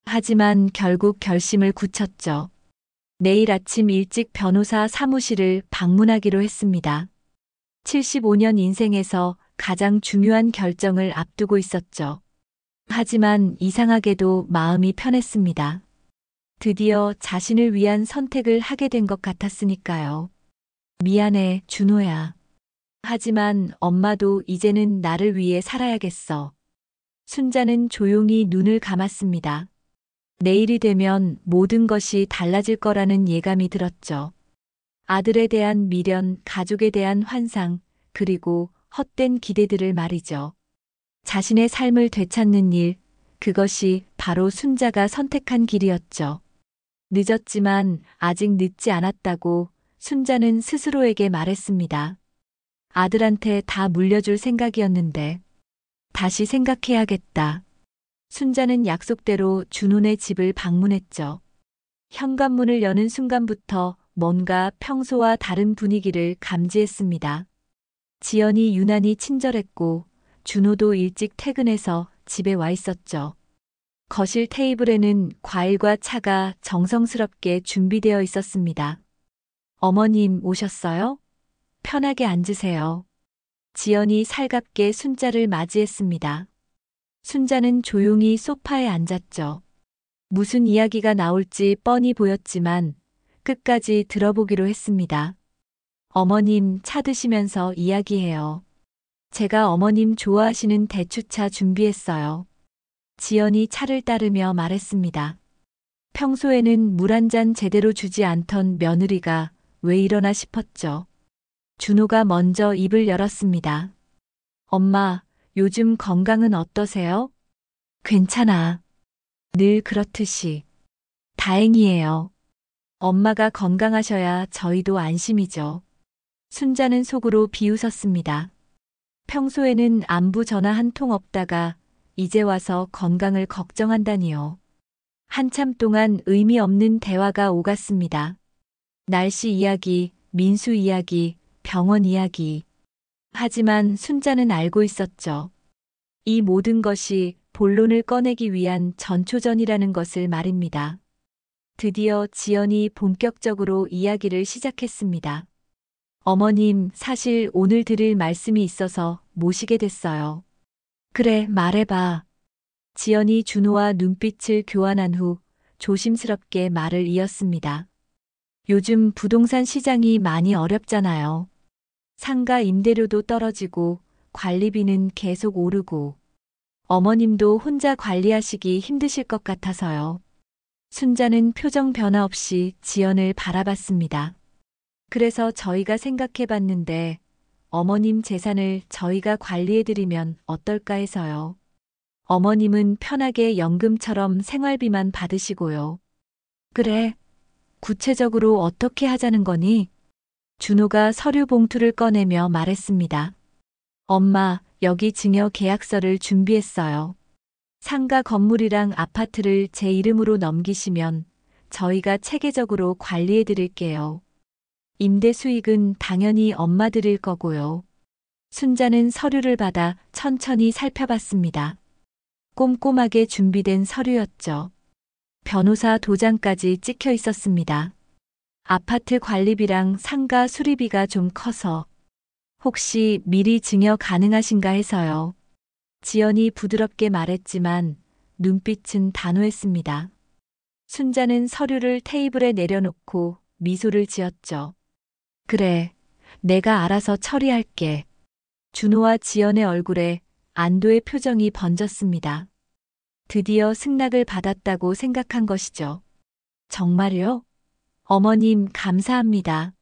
하지만 결국 결심을 굳혔죠. 내일 아침 일찍 변호사 사무실을 방문하기로 했습니다. 75년 인생에서 가장 중요한 결정을 앞두고 있었죠. 하지만 이상하게도 마음이 편했습니다. 드디어 자신을 위한 선택을 하게 된 것 같았으니까요. 미안해, 준호야. 하지만 엄마도 이제는 나를 위해 살아야겠어. 순자는 조용히 눈을 감았습니다. 내일이 되면 모든 것이 달라질 거라는 예감이 들었죠. 아들에 대한 미련, 가족에 대한 환상, 그리고 헛된 기대들을 말이죠. 자신의 삶을 되찾는 일, 그것이 바로 순자가 선택한 길이었죠. 늦었지만 아직 늦지 않았다고 순자는 스스로에게 말했습니다. 아들한테 다 물려줄 생각이었는데 다시 생각해야겠다. 순자는 약속대로 준호네 집을 방문했죠. 현관문을 여는 순간부터 뭔가 평소와 다른 분위기를 감지했습니다. 지연이 유난히 친절했고 준호도 일찍 퇴근해서 집에 와 있었죠. 거실 테이블에는 과일과 차가 정성스럽게 준비되어 있었습니다. 어머님 오셨어요? 편하게 앉으세요. 지연이 살갑게 순자를 맞이했습니다. 순자는 조용히 소파에 앉았죠. 무슨 이야기가 나올지 뻔히 보였지만 끝까지 들어보기로 했습니다. 어머님 차 드시면서 이야기해요. 제가 어머님 좋아하시는 대추차 준비했어요. 지연이 차를 따르며 말했습니다. 평소에는 물 한 잔 제대로 주지 않던 며느리가 왜 이러나 싶었죠. 준호가 먼저 입을 열었습니다. 엄마, 요즘 건강은 어떠세요? 괜찮아. 늘 그렇듯이. 다행이에요. 엄마가 건강하셔야 저희도 안심이죠. 순자는 속으로 비웃었습니다. 평소에는 안부 전화 한 통 없다가 이제 와서 건강을 걱정한다니요. 한참 동안 의미 없는 대화가 오갔습니다. 날씨 이야기, 민수 이야기, 병원 이야기. 하지만 순자는 알고 있었죠. 이 모든 것이 본론을 꺼내기 위한 전초전이라는 것을 말입니다. 드디어 지연이 본격적으로 이야기를 시작했습니다. 어머님, 사실 오늘 드릴 말씀이 있어서 모시게 됐어요. 그래, 말해봐. 지연이 준호와 눈빛을 교환한 후 조심스럽게 말을 이었습니다. 요즘 부동산 시장이 많이 어렵잖아요. 상가 임대료도 떨어지고 관리비는 계속 오르고 어머님도 혼자 관리하시기 힘드실 것 같아서요. 순자는 표정 변화 없이 지연을 바라봤습니다. 그래서 저희가 생각해봤는데 어머님 재산을 저희가 관리해드리면 어떨까 해서요. 어머님은 편하게 연금처럼 생활비만 받으시고요. 그래, 구체적으로 어떻게 하자는 거니? 준호가 서류 봉투를 꺼내며 말했습니다. 엄마, 여기 증여 계약서를 준비했어요. 상가 건물이랑 아파트를 제 이름으로 넘기시면 저희가 체계적으로 관리해 드릴게요. 임대 수익은 당연히 엄마 드릴 거고요. 순자는 서류를 받아 천천히 살펴봤습니다. 꼼꼼하게 준비된 서류였죠. 변호사 도장까지 찍혀 있었습니다. 아파트 관리비랑 상가 수리비가 좀 커서 혹시 미리 증여 가능하신가 해서요. 지연이 부드럽게 말했지만 눈빛은 단호했습니다. 순자는 서류를 테이블에 내려놓고 미소를 지었죠. 그래, 내가 알아서 처리할게. 준호와 지연의 얼굴에 안도의 표정이 번졌습니다. 드디어 승낙을 받았다고 생각한 것이죠. 정말요? 어머님 감사합니다.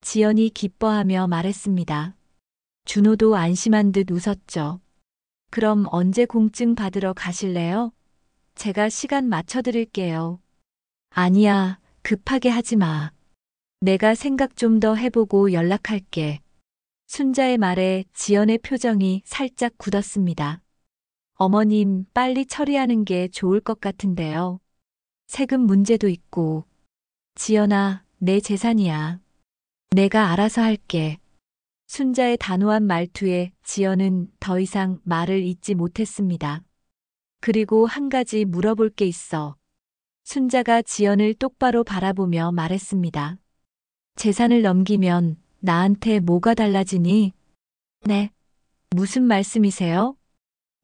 지연이 기뻐하며 말했습니다. 준호도 안심한 듯 웃었죠. 그럼 언제 공증 받으러 가실래요? 제가 시간 맞춰드릴게요. 아니야, 급하게 하지 마. 내가 생각 좀 더 해보고 연락할게. 순자의 말에 지연의 표정이 살짝 굳었습니다. 어머님, 빨리 처리하는 게 좋을 것 같은데요. 세금 문제도 있고. 지연아, 내 재산이야. 내가 알아서 할게. 순자의 단호한 말투에 지연은 더 이상 말을 잇지 못했습니다. 그리고 한 가지 물어볼 게 있어. 순자가 지연을 똑바로 바라보며 말했습니다. 재산을 넘기면 나한테 뭐가 달라지니? 네. 무슨 말씀이세요?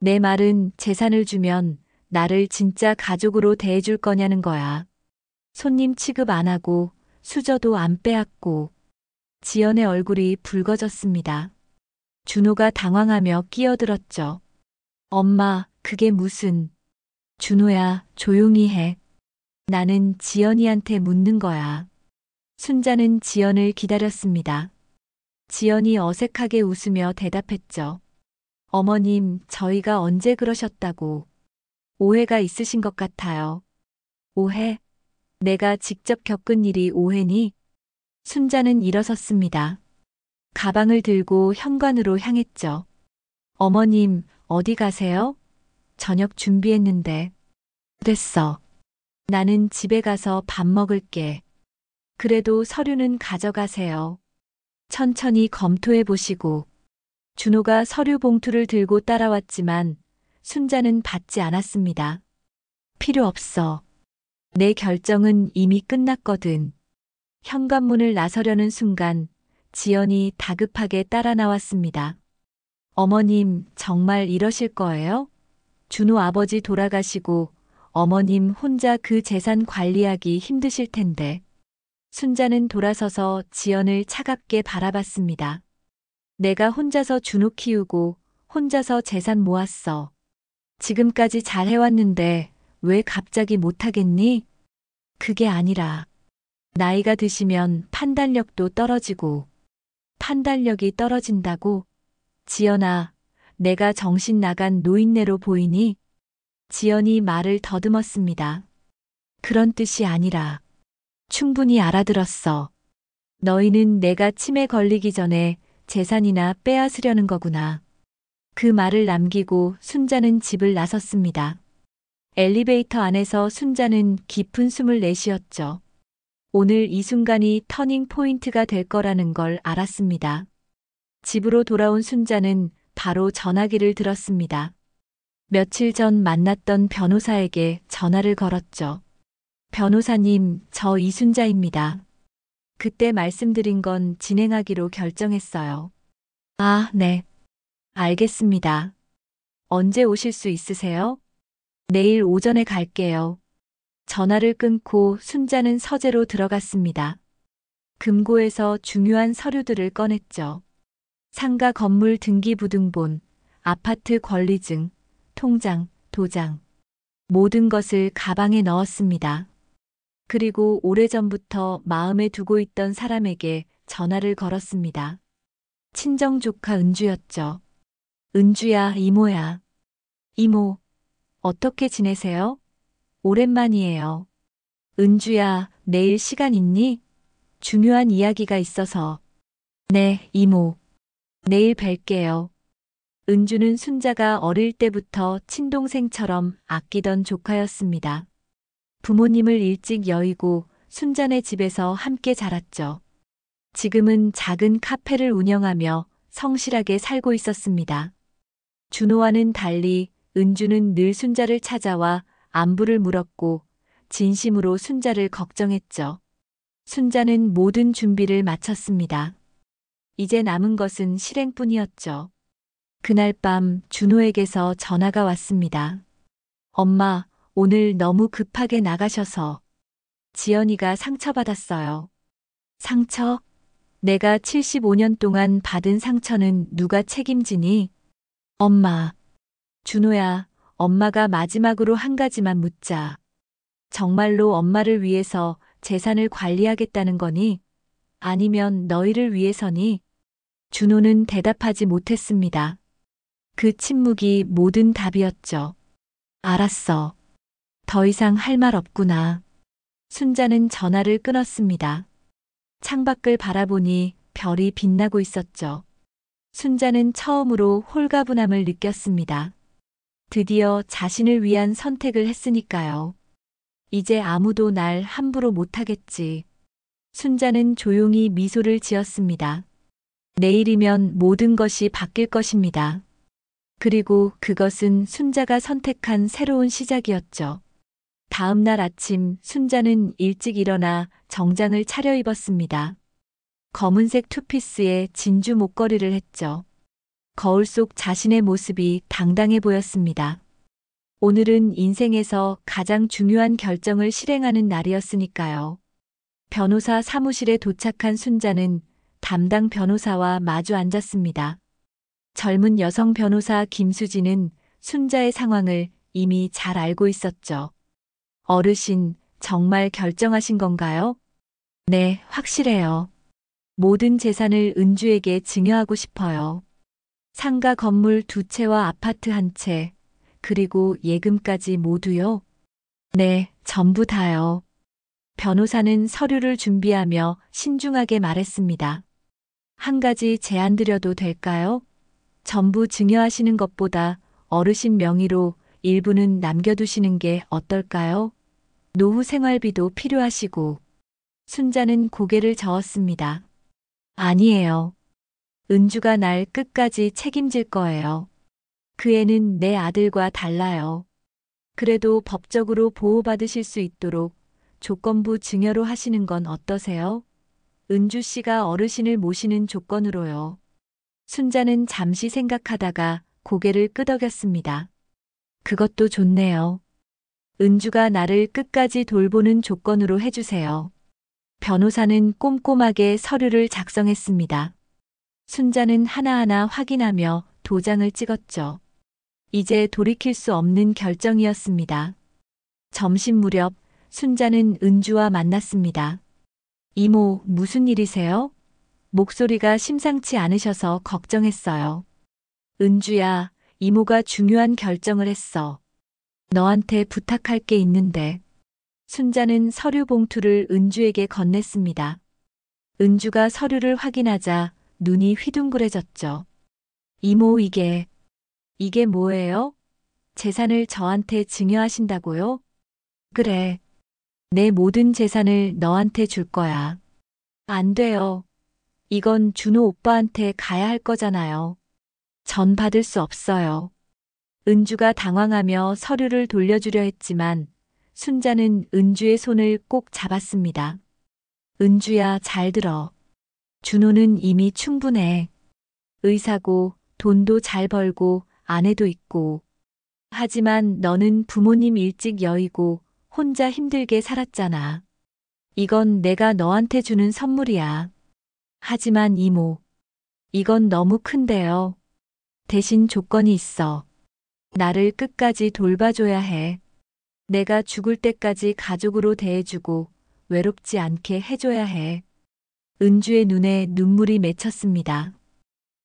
내 말은 재산을 주면 나를 진짜 가족으로 대해줄 거냐는 거야. 손님 취급 안 하고 수저도 안 빼앗고. 지연의 얼굴이 붉어졌습니다. 준호가 당황하며 끼어들었죠. 엄마, 그게 무슨. 준호야, 조용히 해. 나는 지연이한테 묻는 거야. 순자는 지연을 기다렸습니다. 지연이 어색하게 웃으며 대답했죠. 어머님, 저희가 언제 그러셨다고. 오해가 있으신 것 같아요. 오해? 내가 직접 겪은 일이 오해니? 순자는 일어섰습니다. 가방을 들고 현관으로 향했죠. 어머님, 어디 가세요? 저녁 준비했는데. 됐어. 나는 집에 가서 밥 먹을게. 그래도 서류는 가져가세요. 천천히 검토해 보시고. 준호가 서류 봉투를 들고 따라왔지만 순자는 받지 않았습니다. 필요 없어. 내 결정은 이미 끝났거든. 현관문을 나서려는 순간 지연이 다급하게 따라 나왔습니다. 어머님, 정말 이러실 거예요? 준호 아버지 돌아가시고 어머님 혼자 그 재산 관리하기 힘드실 텐데. 순자는 돌아서서 지연을 차갑게 바라봤습니다. 내가 혼자서 준호 키우고 혼자서 재산 모았어. 지금까지 잘 해왔는데 왜 갑자기 못하겠니? 그게 아니라 나이가 드시면 판단력도 떨어지고. 판단력이 떨어진다고? 지연아, 내가 정신 나간 노인네로 보이니? 지연이 말을 더듬었습니다. 그런 뜻이 아니라. 충분히 알아들었어. 너희는 내가 치매 걸리기 전에 재산이나 빼앗으려는 거구나. 그 말을 남기고 순자는 집을 나섰습니다. 엘리베이터 안에서 순자는 깊은 숨을 내쉬었죠. 오늘 이 순간이 터닝 포인트가 될 거라는 걸 알았습니다. 집으로 돌아온 순자는 바로 전화기를 들었습니다. 며칠 전 만났던 변호사에게 전화를 걸었죠. 변호사님, 저 이순자입니다. 그때 말씀드린 건 진행하기로 결정했어요. 아, 네. 알겠습니다. 언제 오실 수 있으세요? 내일 오전에 갈게요. 전화를 끊고 순자는 서재로 들어갔습니다. 금고에서 중요한 서류들을 꺼냈죠. 상가 건물 등기부등본, 아파트 권리증, 통장, 도장. 모든 것을 가방에 넣었습니다. 그리고 오래전부터 마음에 두고 있던 사람에게 전화를 걸었습니다. 친정 조카 은주였죠. 은주야, 이모야. 이모, 어떻게 지내세요? 오랜만이에요. 은주야, 내일 시간 있니? 중요한 이야기가 있어서. 네, 이모. 내일 뵐게요. 은주는 순자가 어릴 때부터 친동생처럼 아끼던 조카였습니다. 부모님을 일찍 여의고 순자네 집에서 함께 자랐죠. 지금은 작은 카페를 운영하며 성실하게 살고 있었습니다. 준호와는 달리 은주는 늘 순자를 찾아와 안부를 물었고 진심으로 순자를 걱정했죠. 순자는 모든 준비를 마쳤습니다. 이제 남은 것은 실행뿐이었죠. 그날 밤 준호에게서 전화가 왔습니다. 엄마, 오늘 너무 급하게 나가셔서. 지연이가 상처받았어요. 상처? 내가 75년 동안 받은 상처는 누가 책임지니? 엄마. 준호야, 엄마가 마지막으로 한 가지만 묻자. 정말로 엄마를 위해서 재산을 관리하겠다는 거니? 아니면 너희를 위해서니? 준호는 대답하지 못했습니다. 그 침묵이 모든 답이었죠. 알았어. 더 이상 할 말 없구나. 순자는 전화를 끊었습니다. 창밖을 바라보니 별이 빛나고 있었죠. 순자는 처음으로 홀가분함을 느꼈습니다. 드디어 자신을 위한 선택을 했으니까요. 이제 아무도 날 함부로 못하겠지. 순자는 조용히 미소를 지었습니다. 내일이면 모든 것이 바뀔 것입니다. 그리고 그것은 순자가 선택한 새로운 시작이었죠. 다음 날 아침 순자는 일찍 일어나 정장을 차려입었습니다. 검은색 투피스에 진주 목걸이를 했죠. 거울 속 자신의 모습이 당당해 보였습니다. 오늘은 인생에서 가장 중요한 결정을 실행하는 날이었으니까요. 변호사 사무실에 도착한 순자는 담당 변호사와 마주 앉았습니다. 젊은 여성 변호사 김수진은 순자의 상황을 이미 잘 알고 있었죠. 어르신, 정말 결정하신 건가요? 네, 확실해요. 모든 재산을 은주에게 증여하고 싶어요. 상가 건물 2채와 아파트 1채, 그리고 예금까지 모두요? 네, 전부 다요. 변호사는 서류를 준비하며 신중하게 말했습니다. 한 가지 제안 드려도 될까요? 전부 증여하시는 것보다 어르신 명의로 일부는 남겨두시는 게 어떨까요? 노후 생활비도 필요하시고. 순자는 고개를 저었습니다. 아니에요. 은주가 날 끝까지 책임질 거예요. 그 애는 내 아들과 달라요. 그래도 법적으로 보호받으실 수 있도록 조건부 증여로 하시는 건 어떠세요? 은주 씨가 어르신을 모시는 조건으로요. 순자는 잠시 생각하다가 고개를 끄덕였습니다. 그것도 좋네요. 은주가 나를 끝까지 돌보는 조건으로 해주세요. 변호사는 꼼꼼하게 서류를 작성했습니다. 순자는 하나하나 확인하며 도장을 찍었죠. 이제 돌이킬 수 없는 결정이었습니다. 점심 무렵 순자는 은주와 만났습니다. 이모, 무슨 일이세요? 목소리가 심상치 않으셔서 걱정했어요. 은주야, 이모가 중요한 결정을 했어. 너한테 부탁할 게 있는데. 순자는 서류 봉투를 은주에게 건넸습니다. 은주가 서류를 확인하자 눈이 휘둥그레졌죠. 이모, 이게 뭐예요? 재산을 저한테 증여하신다고요? 그래. 내 모든 재산을 너한테 줄 거야. 안 돼요. 이건 준호 오빠한테 가야 할 거잖아요. 전 받을 수 없어요. 은주가 당황하며 서류를 돌려주려 했지만 순자는 은주의 손을 꼭 잡았습니다. 은주야, 잘 들어. 준호는 이미 충분해. 의사고 돈도 잘 벌고 아내도 있고. 하지만 너는 부모님 일찍 여의고 혼자 힘들게 살았잖아. 이건 내가 너한테 주는 선물이야. 하지만 이모, 이건 너무 큰데요. 대신 조건이 있어. 나를 끝까지 돌봐줘야 해. 내가 죽을 때까지 가족으로 대해주고 외롭지 않게 해줘야 해. 은주의 눈에 눈물이 맺혔습니다.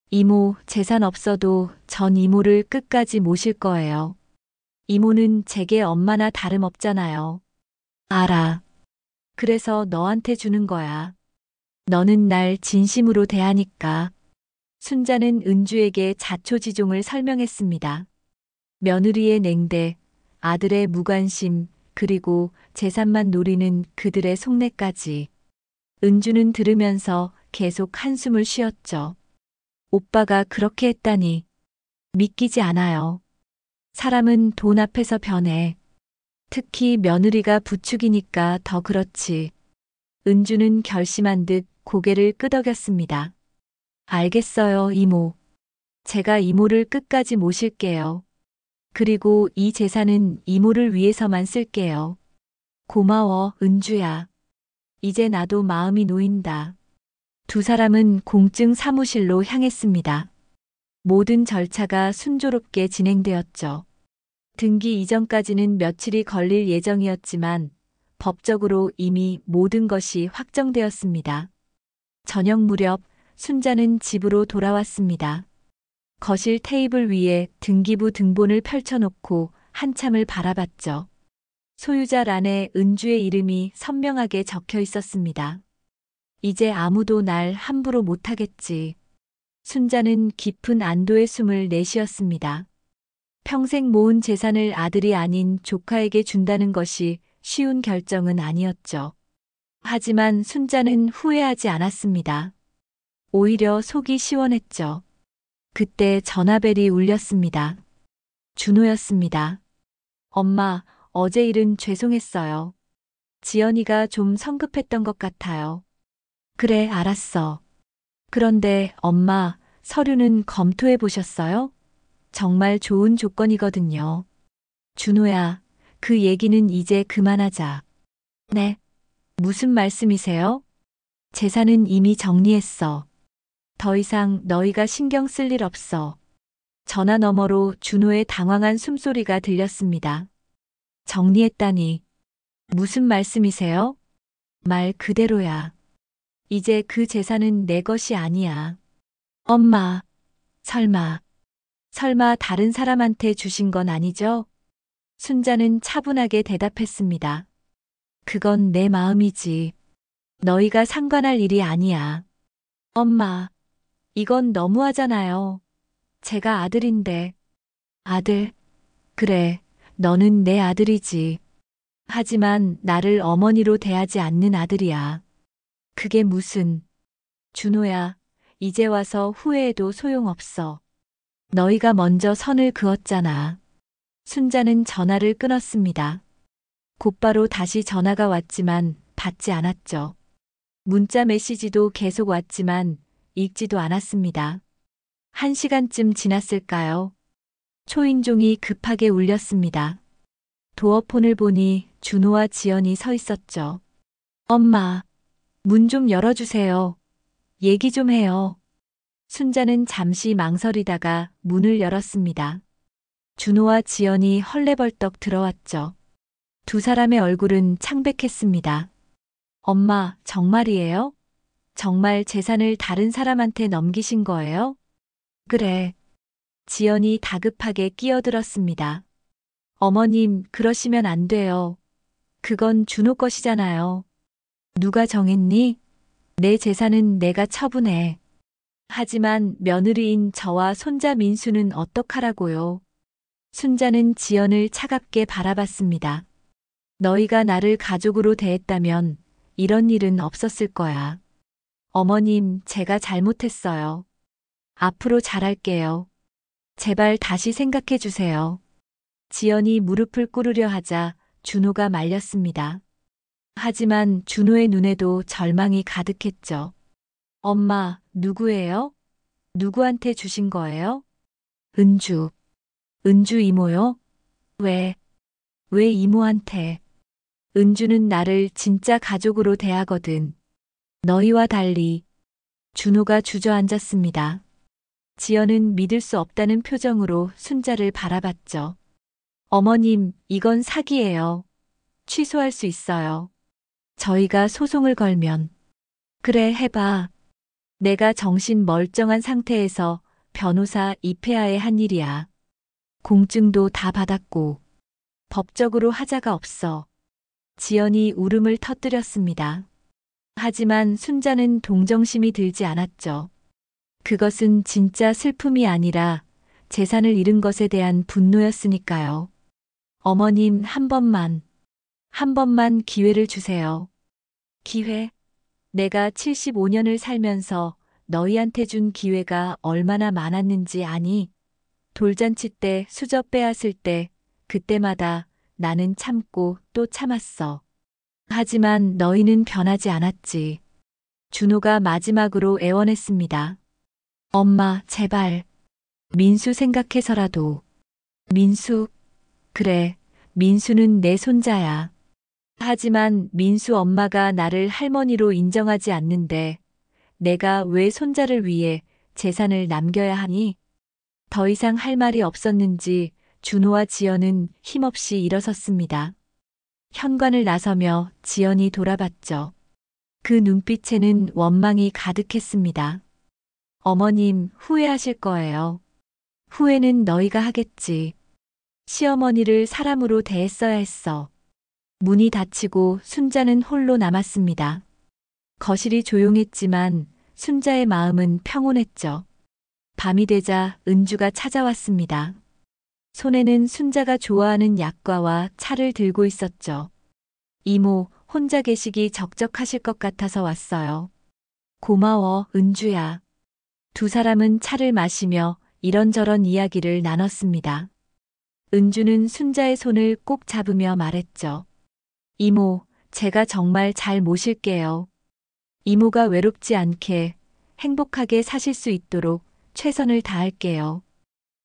이모, 재산 없어도 전 이모를 끝까지 모실 거예요. 이모는 제게 엄마나 다름없잖아요. 알아. 그래서 너한테 주는 거야. 너는 날 진심으로 대하니까. 순자는 은주에게 자초지종을 설명했습니다. 며느리의 냉대, 아들의 무관심, 그리고 재산만 노리는 그들의 속내까지. 은주는 들으면서 계속 한숨을 쉬었죠. 오빠가 그렇게 했다니. 믿기지 않아요. 사람은 돈 앞에서 변해. 특히 며느리가 부축이니까 더 그렇지. 은주는 결심한 듯 고개를 끄덕였습니다. 알겠어요, 이모. 제가 이모를 끝까지 모실게요. 그리고 이 재산은 이모를 위해서만 쓸게요. 고마워, 은주야. 이제 나도 마음이 놓인다. 두 사람은 공증 사무실로 향했습니다. 모든 절차가 순조롭게 진행되었죠. 등기 이전까지는 며칠이 걸릴 예정이었지만 법적으로 이미 모든 것이 확정되었습니다. 저녁 무렵 순자는 집으로 돌아왔습니다. 거실 테이블 위에 등기부 등본을 펼쳐놓고 한참을 바라봤죠. 소유자란에 은주의 이름이 선명하게 적혀 있었습니다. 이제 아무도 날 함부로 못하겠지. 순자는 깊은 안도의 숨을 내쉬었습니다. 평생 모은 재산을 아들이 아닌 조카에게 준다는 것이 쉬운 결정은 아니었죠. 하지만 순자는 후회하지 않았습니다. 오히려 속이 시원했죠. 그때 전화벨이 울렸습니다. 준호였습니다. 엄마, 어제 일은 죄송했어요. 지연이가 좀 성급했던 것 같아요. 그래, 알았어. 그런데 엄마, 서류는 검토해 보셨어요? 정말 좋은 조건이거든요. 준호야, 그 얘기는 이제 그만하자. 네. 무슨 말씀이세요? 재산은 이미 정리했어. 더 이상 너희가 신경 쓸 일 없어. 전화 너머로 준호의 당황한 숨소리가 들렸습니다. 정리했다니. 무슨 말씀이세요? 말 그대로야. 이제 그 재산은 내 것이 아니야. 엄마, 설마 다른 사람한테 주신 건 아니죠? 순자는 차분하게 대답했습니다. 그건 내 마음이지. 너희가 상관할 일이 아니야. 엄마, 이건 너무하잖아요. 제가 아들인데. 아들? 그래, 너는 내 아들이지. 하지만 나를 어머니로 대하지 않는 아들이야. 그게 무슨. 준호야, 이제 와서 후회해도 소용없어. 너희가 먼저 선을 그었잖아. 순자는 전화를 끊었습니다. 곧바로 다시 전화가 왔지만 받지 않았죠. 문자 메시지도 계속 왔지만 읽지도 않았습니다. 1시간쯤 지났을까요? 초인종이 급하게 울렸습니다. 도어폰을 보니 준호와 지연이 서 있었죠. 엄마, 문 좀 열어주세요. 얘기 좀 해요. 순자는 잠시 망설이다가 문을 열었습니다. 준호와 지연이 헐레벌떡 들어왔죠. 두 사람의 얼굴은 창백했습니다. 엄마, 정말이에요? 정말 재산을 다른 사람한테 넘기신 거예요? 그래. 지연이 다급하게 끼어들었습니다. 어머님, 그러시면 안 돼요. 그건 준호 것이잖아요. 누가 정했니? 내 재산은 내가 처분해. 하지만 며느리인 저와 손자 민수는 어떡하라고요? 순자는 지연을 차갑게 바라봤습니다. 너희가 나를 가족으로 대했다면 이런 일은 없었을 거야. 어머님, 제가 잘못했어요. 앞으로 잘할게요. 제발 다시 생각해 주세요. 지연이 무릎을 꿇으려 하자 준호가 말렸습니다. 하지만 준호의 눈에도 절망이 가득했죠. 엄마, 누구예요? 누구한테 주신 거예요? 은주. 은주 이모요? 왜 이모한테? 은주는 나를 진짜 가족으로 대하거든. 너희와 달리. 준호가 주저앉았습니다. 지연은 믿을 수 없다는 표정으로 순자를 바라봤죠. 어머님, 이건 사기예요. 취소할 수 있어요. 저희가 소송을 걸면. 그래, 해봐. 내가 정신 멀쩡한 상태에서 변호사 입회하에 한 일이야. 공증도 다 받았고. 법적으로 하자가 없어. 지연이 울음을 터뜨렸습니다. 하지만 순자는 동정심이 들지 않았죠. 그것은 진짜 슬픔이 아니라 재산을 잃은 것에 대한 분노였으니까요. 어머님, 한 번만 기회를 주세요. 기회? 내가 75년을 살면서 너희한테 준 기회가 얼마나 많았는지 아니? 돌잔치 때 수저 빼앗을 때 그때마다 나는 참고 또 참았어. 하지만 너희는 변하지 않았지. 준호가 마지막으로 애원했습니다. 엄마, 제발. 민수 생각해서라도. 민수? 그래, 민수는 내 손자야. 하지만 민수 엄마가 나를 할머니로 인정하지 않는데 내가 왜 손자를 위해 재산을 남겨야 하니? 더 이상 할 말이 없었는지 준호와 지연은 힘없이 일어섰습니다. 현관을 나서며 지연이 돌아봤죠. 그 눈빛에는 원망이 가득했습니다. 어머님, 후회하실 거예요. 후회는 너희가 하겠지. 시어머니를 사람으로 대했어야 했어. 문이 닫히고 순자는 홀로 남았습니다. 거실이 조용했지만 순자의 마음은 평온했죠. 밤이 되자 은주가 찾아왔습니다. 손에는 순자가 좋아하는 약과와 차를 들고 있었죠. 이모, 혼자 계시기 적적하실 것 같아서 왔어요. 고마워, 은주야. 두 사람은 차를 마시며 이런저런 이야기를 나눴습니다. 은주는 순자의 손을 꼭 잡으며 말했죠. 이모, 제가 정말 잘 모실게요. 이모가 외롭지 않게 행복하게 사실 수 있도록 최선을 다할게요.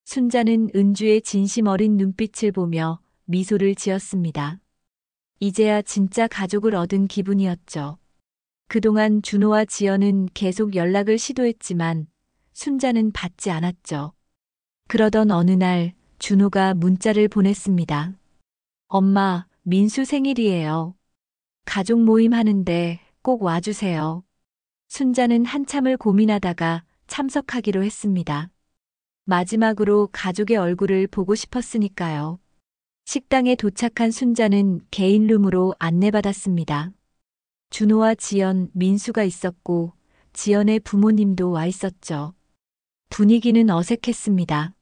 순자는 은주의 진심 어린 눈빛을 보며 미소를 지었습니다. 이제야 진짜 가족을 얻은 기분이었죠. 그동안 준호와 지연은 계속 연락을 시도했지만 순자는 받지 않았죠. 그러던 어느 날 준호가 문자를 보냈습니다. 엄마, 민수 생일이에요. 가족 모임 하는데 꼭 와주세요. 순자는 한참을 고민하다가 참석하기로 했습니다. 마지막으로 가족의 얼굴을 보고 싶었으니까요. 식당에 도착한 순자는 개인 룸으로 안내받았습니다. 준호와 지연, 민수가 있었고 지연의 부모님도 와 있었죠. 분위기는 어색했습니다.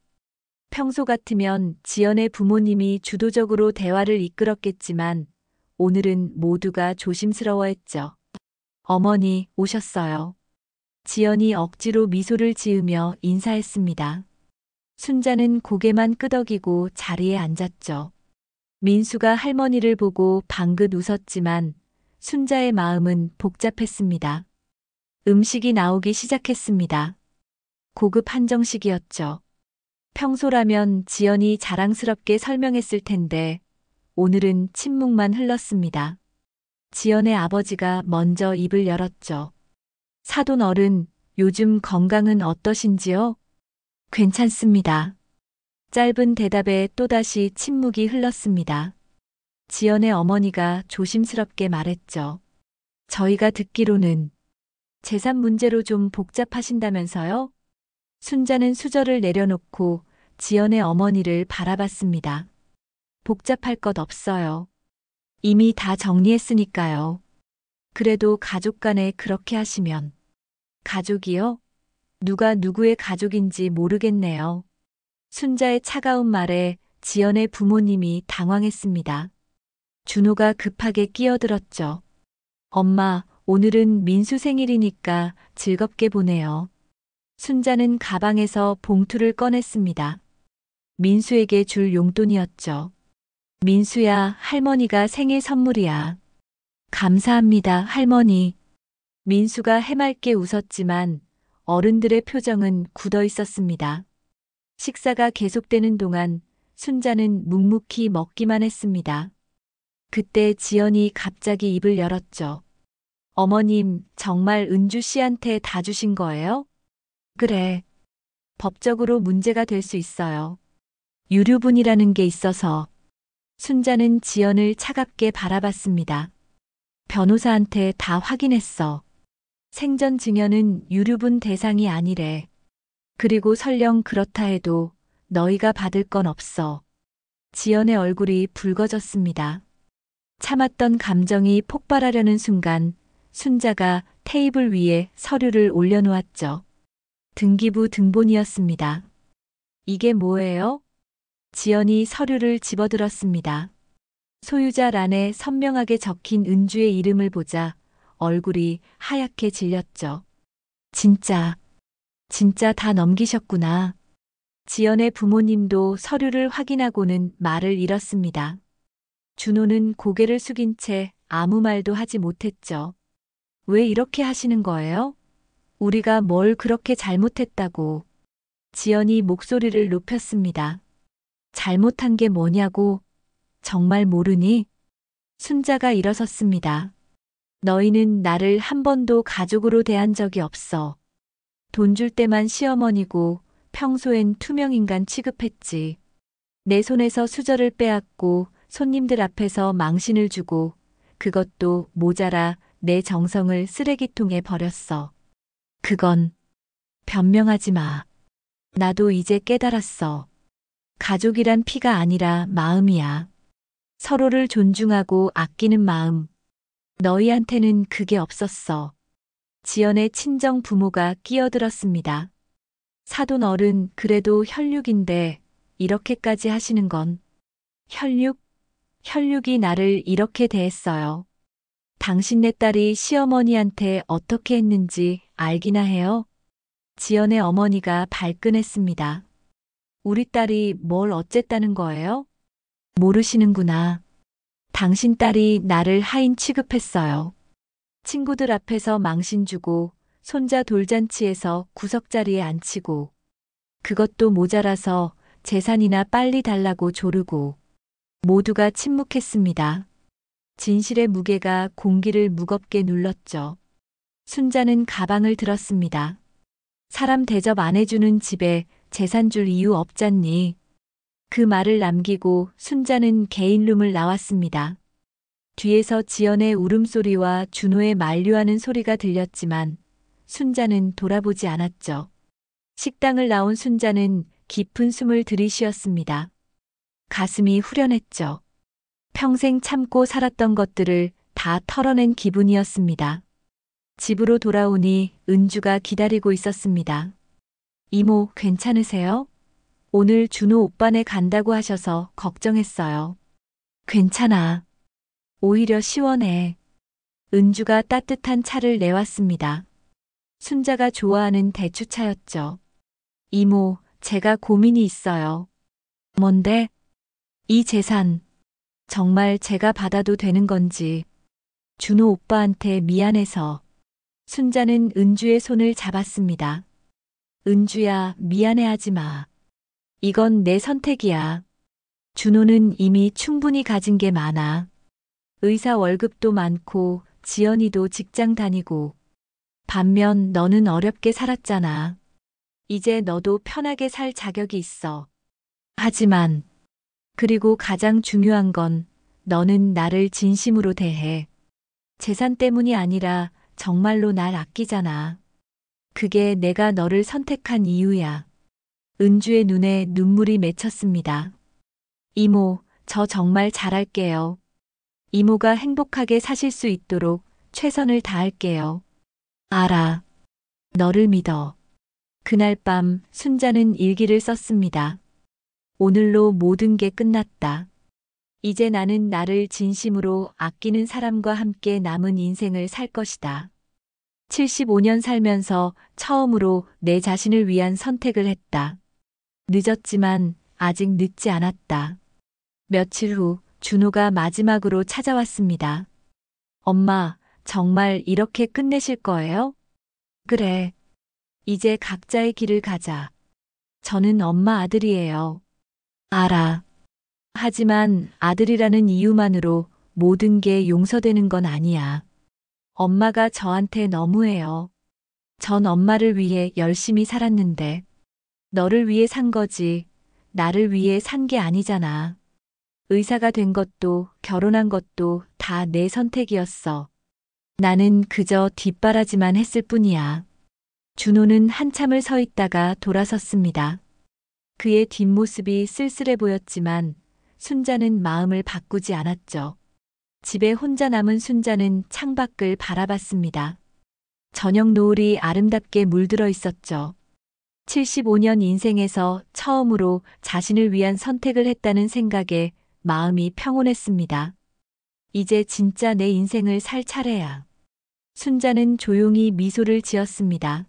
평소 같으면 지연의 부모님이 주도적으로 대화를 이끌었겠지만 오늘은 모두가 조심스러워했죠. 어머니 오셨어요. 지연이 억지로 미소를 지으며 인사했습니다. 순자는 고개만 끄덕이고 자리에 앉았죠. 민수가 할머니를 보고 방긋 웃었지만 순자의 마음은 복잡했습니다. 음식이 나오기 시작했습니다. 고급 한정식이었죠. 평소라면 지연이 자랑스럽게 설명했을 텐데 오늘은 침묵만 흘렀습니다. 지연의 아버지가 먼저 입을 열었죠. 사돈 어른, 요즘 건강은 어떠신지요? 괜찮습니다. 짧은 대답에 또다시 침묵이 흘렀습니다. 지연의 어머니가 조심스럽게 말했죠. 저희가 듣기로는 재산 문제로 좀 복잡하신다면서요? 순자는 수저를 내려놓고 지연의 어머니를 바라봤습니다. 복잡할 것 없어요. 이미 다 정리했으니까요. 그래도 가족 간에 그렇게 하시면. 가족이요? 누가 누구의 가족인지 모르겠네요. 순자의 차가운 말에 지연의 부모님이 당황했습니다. 준호가 급하게 끼어들었죠. 엄마, 오늘은 민수 생일이니까 즐겁게 보내요. 순자는 가방에서 봉투를 꺼냈습니다. 민수에게 줄 용돈이었죠. 민수야, 할머니가 생일 선물이야. 감사합니다, 할머니. 민수가 해맑게 웃었지만 어른들의 표정은 굳어 있었습니다. 식사가 계속되는 동안 순자는 묵묵히 먹기만 했습니다. 그때 지연이 갑자기 입을 열었죠. 어머님, 정말 은주 씨한테 다 주신 거예요? 그래. 법적으로 문제가 될 수 있어요. 유류분이라는 게 있어서. 순자는 지연을 차갑게 바라봤습니다. 변호사한테 다 확인했어. 생전 증여는 유류분 대상이 아니래. 그리고 설령 그렇다 해도 너희가 받을 건 없어. 지연의 얼굴이 붉어졌습니다. 참았던 감정이 폭발하려는 순간 순자가 테이블 위에 서류를 올려놓았죠. 등기부 등본이었습니다. 이게 뭐예요? 지연이 서류를 집어들었습니다. 소유자란에 선명하게 적힌 은주의 이름을 보자 얼굴이 하얗게 질렸죠. 진짜 다 넘기셨구나. 지연의 부모님도 서류를 확인하고는 말을 잃었습니다. 준호는 고개를 숙인 채 아무 말도 하지 못했죠. 왜 이렇게 하시는 거예요? 우리가 뭘 그렇게 잘못했다고. 지연이 목소리를 높였습니다. 잘못한 게 뭐냐고. 정말 모르니? 순자가 일어섰습니다. 너희는 나를 한 번도 가족으로 대한 적이 없어. 돈 줄 때만 시어머니고 평소엔 투명인간 취급했지. 내 손에서 수저를 빼앗고 손님들 앞에서 망신을 주고 그것도 모자라 내 정성을 쓰레기통에 버렸어. 그건 변명하지 마. 나도 이제 깨달았어. 가족이란 피가 아니라 마음이야. 서로를 존중하고 아끼는 마음. 너희한테는 그게 없었어. 지연의 친정 부모가 끼어들었습니다. 사돈 어른, 그래도 혈육인데 이렇게까지 하시는 건. 혈육? 혈육이 나를 이렇게 대했어요. 당신네 딸이 시어머니한테 어떻게 했는지 알기나 해요? 지연의 어머니가 발끈했습니다. 우리 딸이 뭘 어쨌다는 거예요? 모르시는구나. 당신 딸이 나를 하인 취급했어요. 친구들 앞에서 망신 주고, 손자 돌잔치에서 구석자리에 앉히고, 그것도 모자라서 재산이나 빨리 달라고 조르고, 모두가 침묵했습니다. 진실의 무게가 공기를 무겁게 눌렀죠. 순자는 가방을 들었습니다. 사람 대접 안 해주는 집에 재산 줄 이유 없잖니. 그 말을 남기고 순자는 개인룸을 나왔습니다. 뒤에서 지연의 울음소리와 준호의 만류하는 소리가 들렸지만 순자는 돌아보지 않았죠. 식당을 나온 순자는 깊은 숨을 들이쉬었습니다. 가슴이 후련했죠. 평생 참고 살았던 것들을 다 털어낸 기분이었습니다. 집으로 돌아오니 은주가 기다리고 있었습니다. 이모, 괜찮으세요? 오늘 준호 오빠네 간다고 하셔서 걱정했어요. 괜찮아. 오히려 시원해. 은주가 따뜻한 차를 내왔습니다. 순자가 좋아하는 대추차였죠. 이모, 제가 고민이 있어요. 뭔데? 이 재산, 정말 제가 받아도 되는 건지. 준호 오빠한테 미안해서. 순자는 은주의 손을 잡았습니다. 은주야, 미안해하지 마. 이건 내 선택이야. 준호는 이미 충분히 가진 게 많아. 의사 월급도 많고 지연이도 직장 다니고. 반면 너는 어렵게 살았잖아. 이제 너도 편하게 살 자격이 있어. 하지만, 그리고 가장 중요한 건 너는 나를 진심으로 대해. 재산 때문이 아니라 정말로 날 아끼잖아. 그게 내가 너를 선택한 이유야. 은주의 눈에 눈물이 맺혔습니다. 이모, 저 정말 잘할게요. 이모가 행복하게 사실 수 있도록 최선을 다할게요. 알아. 너를 믿어. 그날 밤 순자는 일기를 썼습니다. 오늘로 모든 게 끝났다. 이제 나는 나를 진심으로 아끼는 사람과 함께 남은 인생을 살 것이다. 75년 살면서 처음으로 내 자신을 위한 선택을 했다. 늦었지만 아직 늦지 않았다. 며칠 후 준호가 마지막으로 찾아왔습니다. 엄마, 정말 이렇게 끝내실 거예요? 그래. 이제 각자의 길을 가자. 저는 엄마 아들이에요. 알아. 하지만 아들이라는 이유만으로 모든 게 용서되는 건 아니야. 엄마가 저한테 너무해요. 전 엄마를 위해 열심히 살았는데. 너를 위해 산 거지. 나를 위해 산 게 아니잖아. 의사가 된 것도 결혼한 것도 다 내 선택이었어. 나는 그저 뒷바라지만 했을 뿐이야. 준호는 한참을 서 있다가 돌아섰습니다. 그의 뒷모습이 쓸쓸해 보였지만 순자는 마음을 바꾸지 않았죠. 집에 혼자 남은 순자는 창밖을 바라봤습니다. 저녁 노을이 아름답게 물들어 있었죠. 75년 인생에서 처음으로 자신을 위한 선택을 했다는 생각에 마음이 평온했습니다. 이제 진짜 내 인생을 살 차례야. 순자는 조용히 미소를 지었습니다.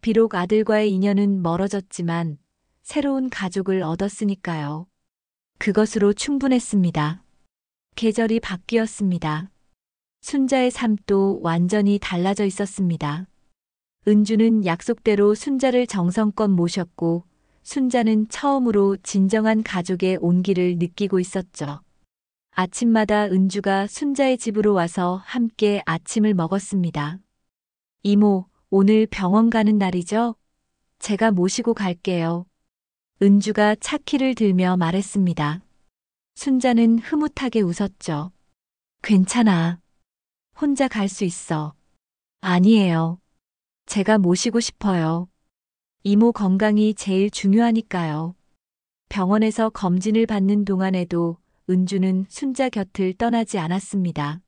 비록 아들과의 인연은 멀어졌지만 새로운 가족을 얻었으니까요. 그것으로 충분했습니다. 계절이 바뀌었습니다. 순자의 삶도 완전히 달라져 있었습니다. 은주는 약속대로 순자를 정성껏 모셨고 순자는 처음으로 진정한 가족의 온기를 느끼고 있었죠. 아침마다 은주가 순자의 집으로 와서 함께 아침을 먹었습니다. 이모, 오늘 병원 가는 날이죠? 제가 모시고 갈게요. 은주가 차키를 들며 말했습니다. 순자는 흐뭇하게 웃었죠. 괜찮아. 혼자 갈 수 있어. 아니에요. 제가 모시고 싶어요. 이모 건강이 제일 중요하니까요. 병원에서 검진을 받는 동안에도 은주는 순자 곁을 떠나지 않았습니다.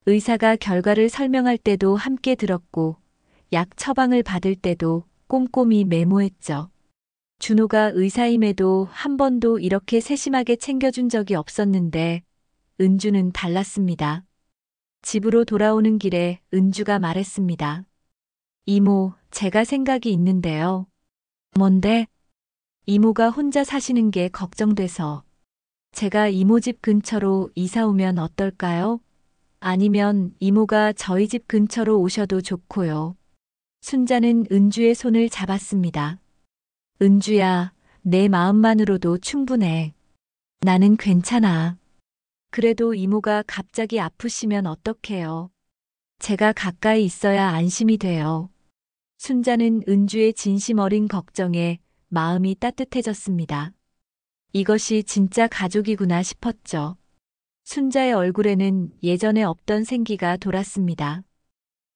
의사가 결과를 설명할 때도 함께 들었고, 약 처방을 받을 때도 꼼꼼히 메모했죠. 준호가 의사임에도 한 번도 이렇게 세심하게 챙겨준 적이 없었는데, 은주는 달랐습니다. 집으로 돌아오는 길에 은주가 말했습니다. 이모, 제가 생각이 있는데요. 뭔데? 이모가 혼자 사시는 게 걱정돼서. 제가 이모 집 근처로 이사 오면 어떨까요? 아니면 이모가 저희 집 근처로 오셔도 좋고요. 순자는 은주의 손을 잡았습니다. 은주야, 내 마음만으로도 충분해. 나는 괜찮아. 그래도 이모가 갑자기 아프시면 어떡해요? 제가 가까이 있어야 안심이 돼요. 순자는 은주의 진심 어린 걱정에 마음이 따뜻해졌습니다. 이것이 진짜 가족이구나 싶었죠. 순자의 얼굴에는 예전에 없던 생기가 돌았습니다.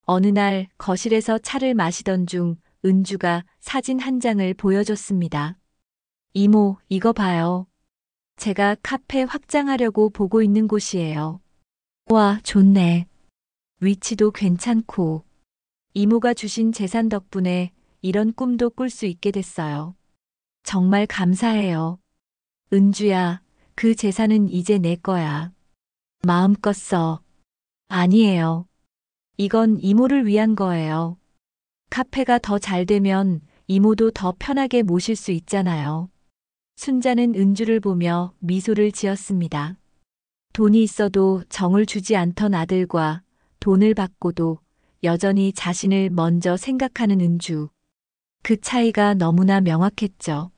어느 날 거실에서 차를 마시던 중 은주가 사진 한 장을 보여줬습니다. 이모, 이거 봐요. 제가 카페 확장하려고 보고 있는 곳이에요. 와, 좋네. 위치도 괜찮고. 이모가 주신 재산 덕분에 이런 꿈도 꿀 수 있게 됐어요. 정말 감사해요. 은주야, 그 재산은 이제 내 거야. 마음껏 써. 아니에요. 이건 이모를 위한 거예요. 카페가 더 잘 되면 이모도 더 편하게 모실 수 있잖아요. 순자는 은주를 보며 미소를 지었습니다. 돈이 있어도 정을 주지 않던 아들과 돈을 받고도 여전히 자신을 먼저 생각하는 은주. 그 차이가 너무나 명확했죠.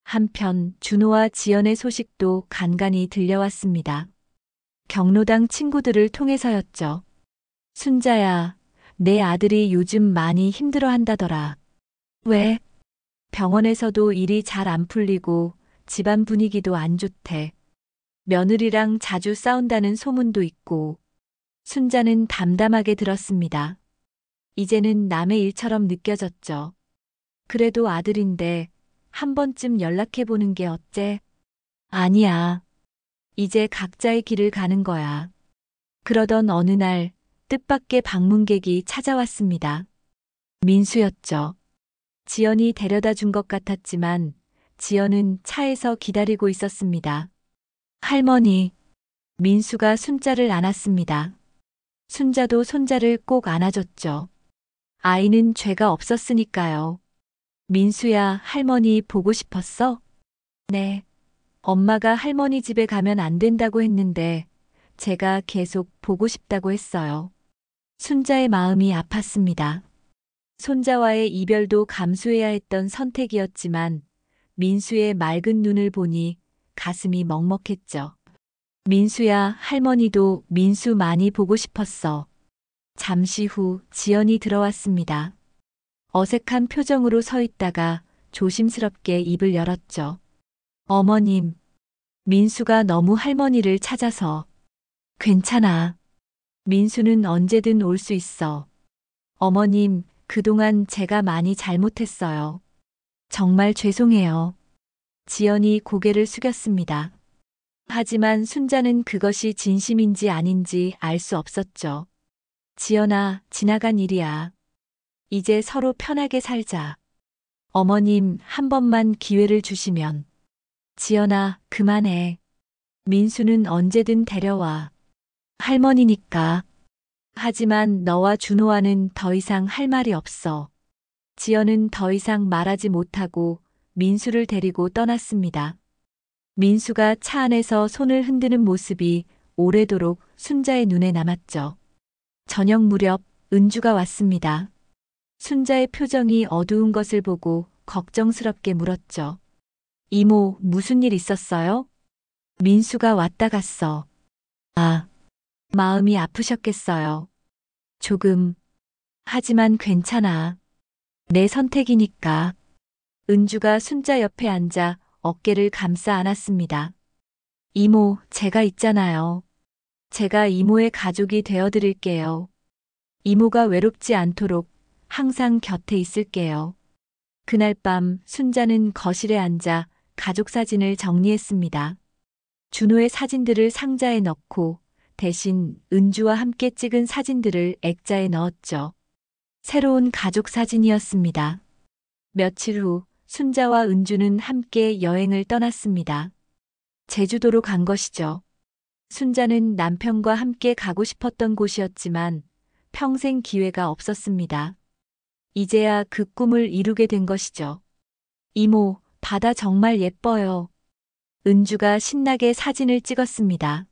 한편 준호와 지연의 소식도 간간히 들려왔습니다. 경로당 친구들을 통해서였죠. 순자야, 내 아들이 요즘 많이 힘들어한다더라. 왜? 병원에서도 일이 잘 안 풀리고 집안 분위기도 안 좋대. 며느리랑 자주 싸운다는 소문도 있고. 순자는 담담하게 들었습니다. 이제는 남의 일처럼 느껴졌죠. 그래도 아들인데 한 번쯤 연락해보는 게 어째? 아니야. 이제 각자의 길을 가는 거야. 그러던 어느 날 뜻밖의 방문객이 찾아왔습니다. 민수였죠. 지연이 데려다 준 것 같았지만 지연은 차에서 기다리고 있었습니다. 할머니, 민수가 순자를 안았습니다. 순자도 손자를 꼭 안아줬죠. 아이는 죄가 없었으니까요. 민수야, 할머니 보고 싶었어? 네. 엄마가 할머니 집에 가면 안 된다고 했는데 제가 계속 보고 싶다고 했어요. 순자의 마음이 아팠습니다. 손자와의 이별도 감수해야 했던 선택이었지만 민수의 맑은 눈을 보니 가슴이 먹먹했죠. 민수야, 할머니도 민수 많이 보고 싶었어. 잠시 후 지연이 들어왔습니다. 어색한 표정으로 서 있다가 조심스럽게 입을 열었죠. 어머님, 민수가 너무 할머니를 찾아서. 괜찮아. 민수는 언제든 올 수 있어. 어머님, 그동안 제가 많이 잘못했어요. 정말 죄송해요. 지연이 고개를 숙였습니다. 하지만 순자는 그것이 진심인지 아닌지 알 수 없었죠. 지연아, 지나간 일이야. 이제 서로 편하게 살자. 어머님, 한 번만 기회를 주시면. 지연아, 그만해. 민수는 언제든 데려와. 할머니니까. 하지만 너와 준호와는 더 이상 할 말이 없어. 지연은 더 이상 말하지 못하고 민수를 데리고 떠났습니다. 민수가 차 안에서 손을 흔드는 모습이 오래도록 순자의 눈에 남았죠. 저녁 무렵 은주가 왔습니다. 순자의 표정이 어두운 것을 보고 걱정스럽게 물었죠. 이모, 무슨 일 있었어요? 민수가 왔다 갔어. 아, 마음이 아프셨겠어요. 조금. 하지만 괜찮아. 내 선택이니까. 은주가 순자 옆에 앉아 어깨를 감싸 안았습니다. 이모, 제가 있잖아요. 제가 이모의 가족이 되어드릴게요. 이모가 외롭지 않도록 항상 곁에 있을게요. 그날 밤 순자는 거실에 앉아 가족 사진을 정리했습니다. 준호의 사진들을 상자에 넣고 대신 은주와 함께 찍은 사진들을 액자에 넣었죠. 새로운 가족 사진이었습니다. 며칠 후 순자와 은주는 함께 여행을 떠났습니다. 제주도로 간 것이죠. 순자는 남편과 함께 가고 싶었던 곳이었지만 평생 기회가 없었습니다. 이제야 그 꿈을 이루게 된 것이죠. 이모, 바다 정말 예뻐요. 은주가 신나게 사진을 찍었습니다.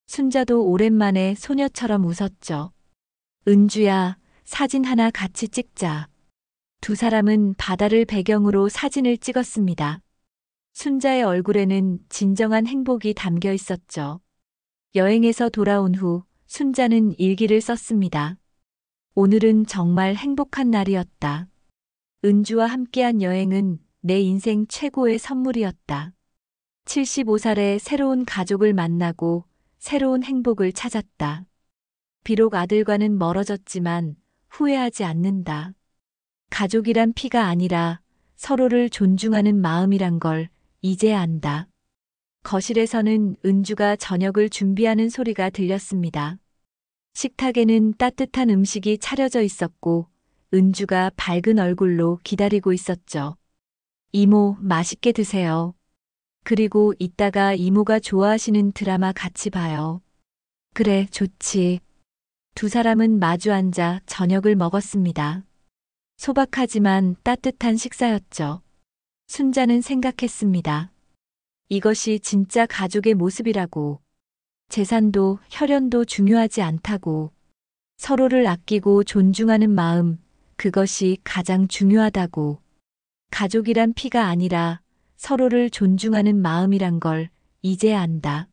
순자도 오랜만에 소녀처럼 웃었죠. 은주야, 사진 하나 같이 찍자. 두 사람은 바다를 배경으로 사진을 찍었습니다. 순자의 얼굴에는 진정한 행복이 담겨 있었죠. 여행에서 돌아온 후 순자는 일기를 썼습니다. 오늘은 정말 행복한 날이었다. 은주와 함께한 여행은 내 인생 최고의 선물이었다. 75살에 새로운 가족을 만나고 새로운 행복을 찾았다. 비록 아들과는 멀어졌지만 후회하지 않는다. 가족이란 피가 아니라 서로를 존중하는 마음이란 걸 이제 안다. 거실에서는 은주가 저녁을 준비하는 소리가 들렸습니다. 식탁에는 따뜻한 음식이 차려져 있었고 은주가 밝은 얼굴로 기다리고 있었죠. 이모, 맛있게 드세요. 그리고 이따가 이모가 좋아하시는 드라마 같이 봐요. 그래, 좋지. 두 사람은 마주 앉아 저녁을 먹었습니다. 소박하지만 따뜻한 식사였죠. 순자는 생각했습니다. 이것이 진짜 가족의 모습이라고. 재산도 혈연도 중요하지 않다고. 서로를 아끼고 존중하는 마음, 그것이 가장 중요하다고. 가족이란 피가 아니라 서로를 존중하는 마음이란 걸 이제 안다.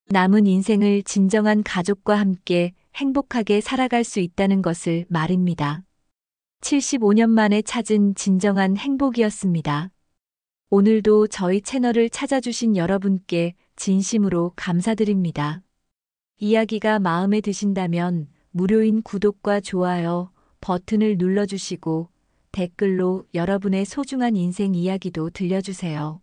남은 인생을 진정한 가족과 함께 행복하게 살아갈 수 있다는 것을 말입니다. 75년 만에 찾은 진정한 행복이었습니다. 오늘도 저희 채널을 찾아주신 여러분께 진심으로 감사드립니다. 이야기가 마음에 드신다면 무료인 구독과 좋아요 버튼을 눌러주시고 댓글로 여러분의 소중한 인생 이야기도 들려주세요.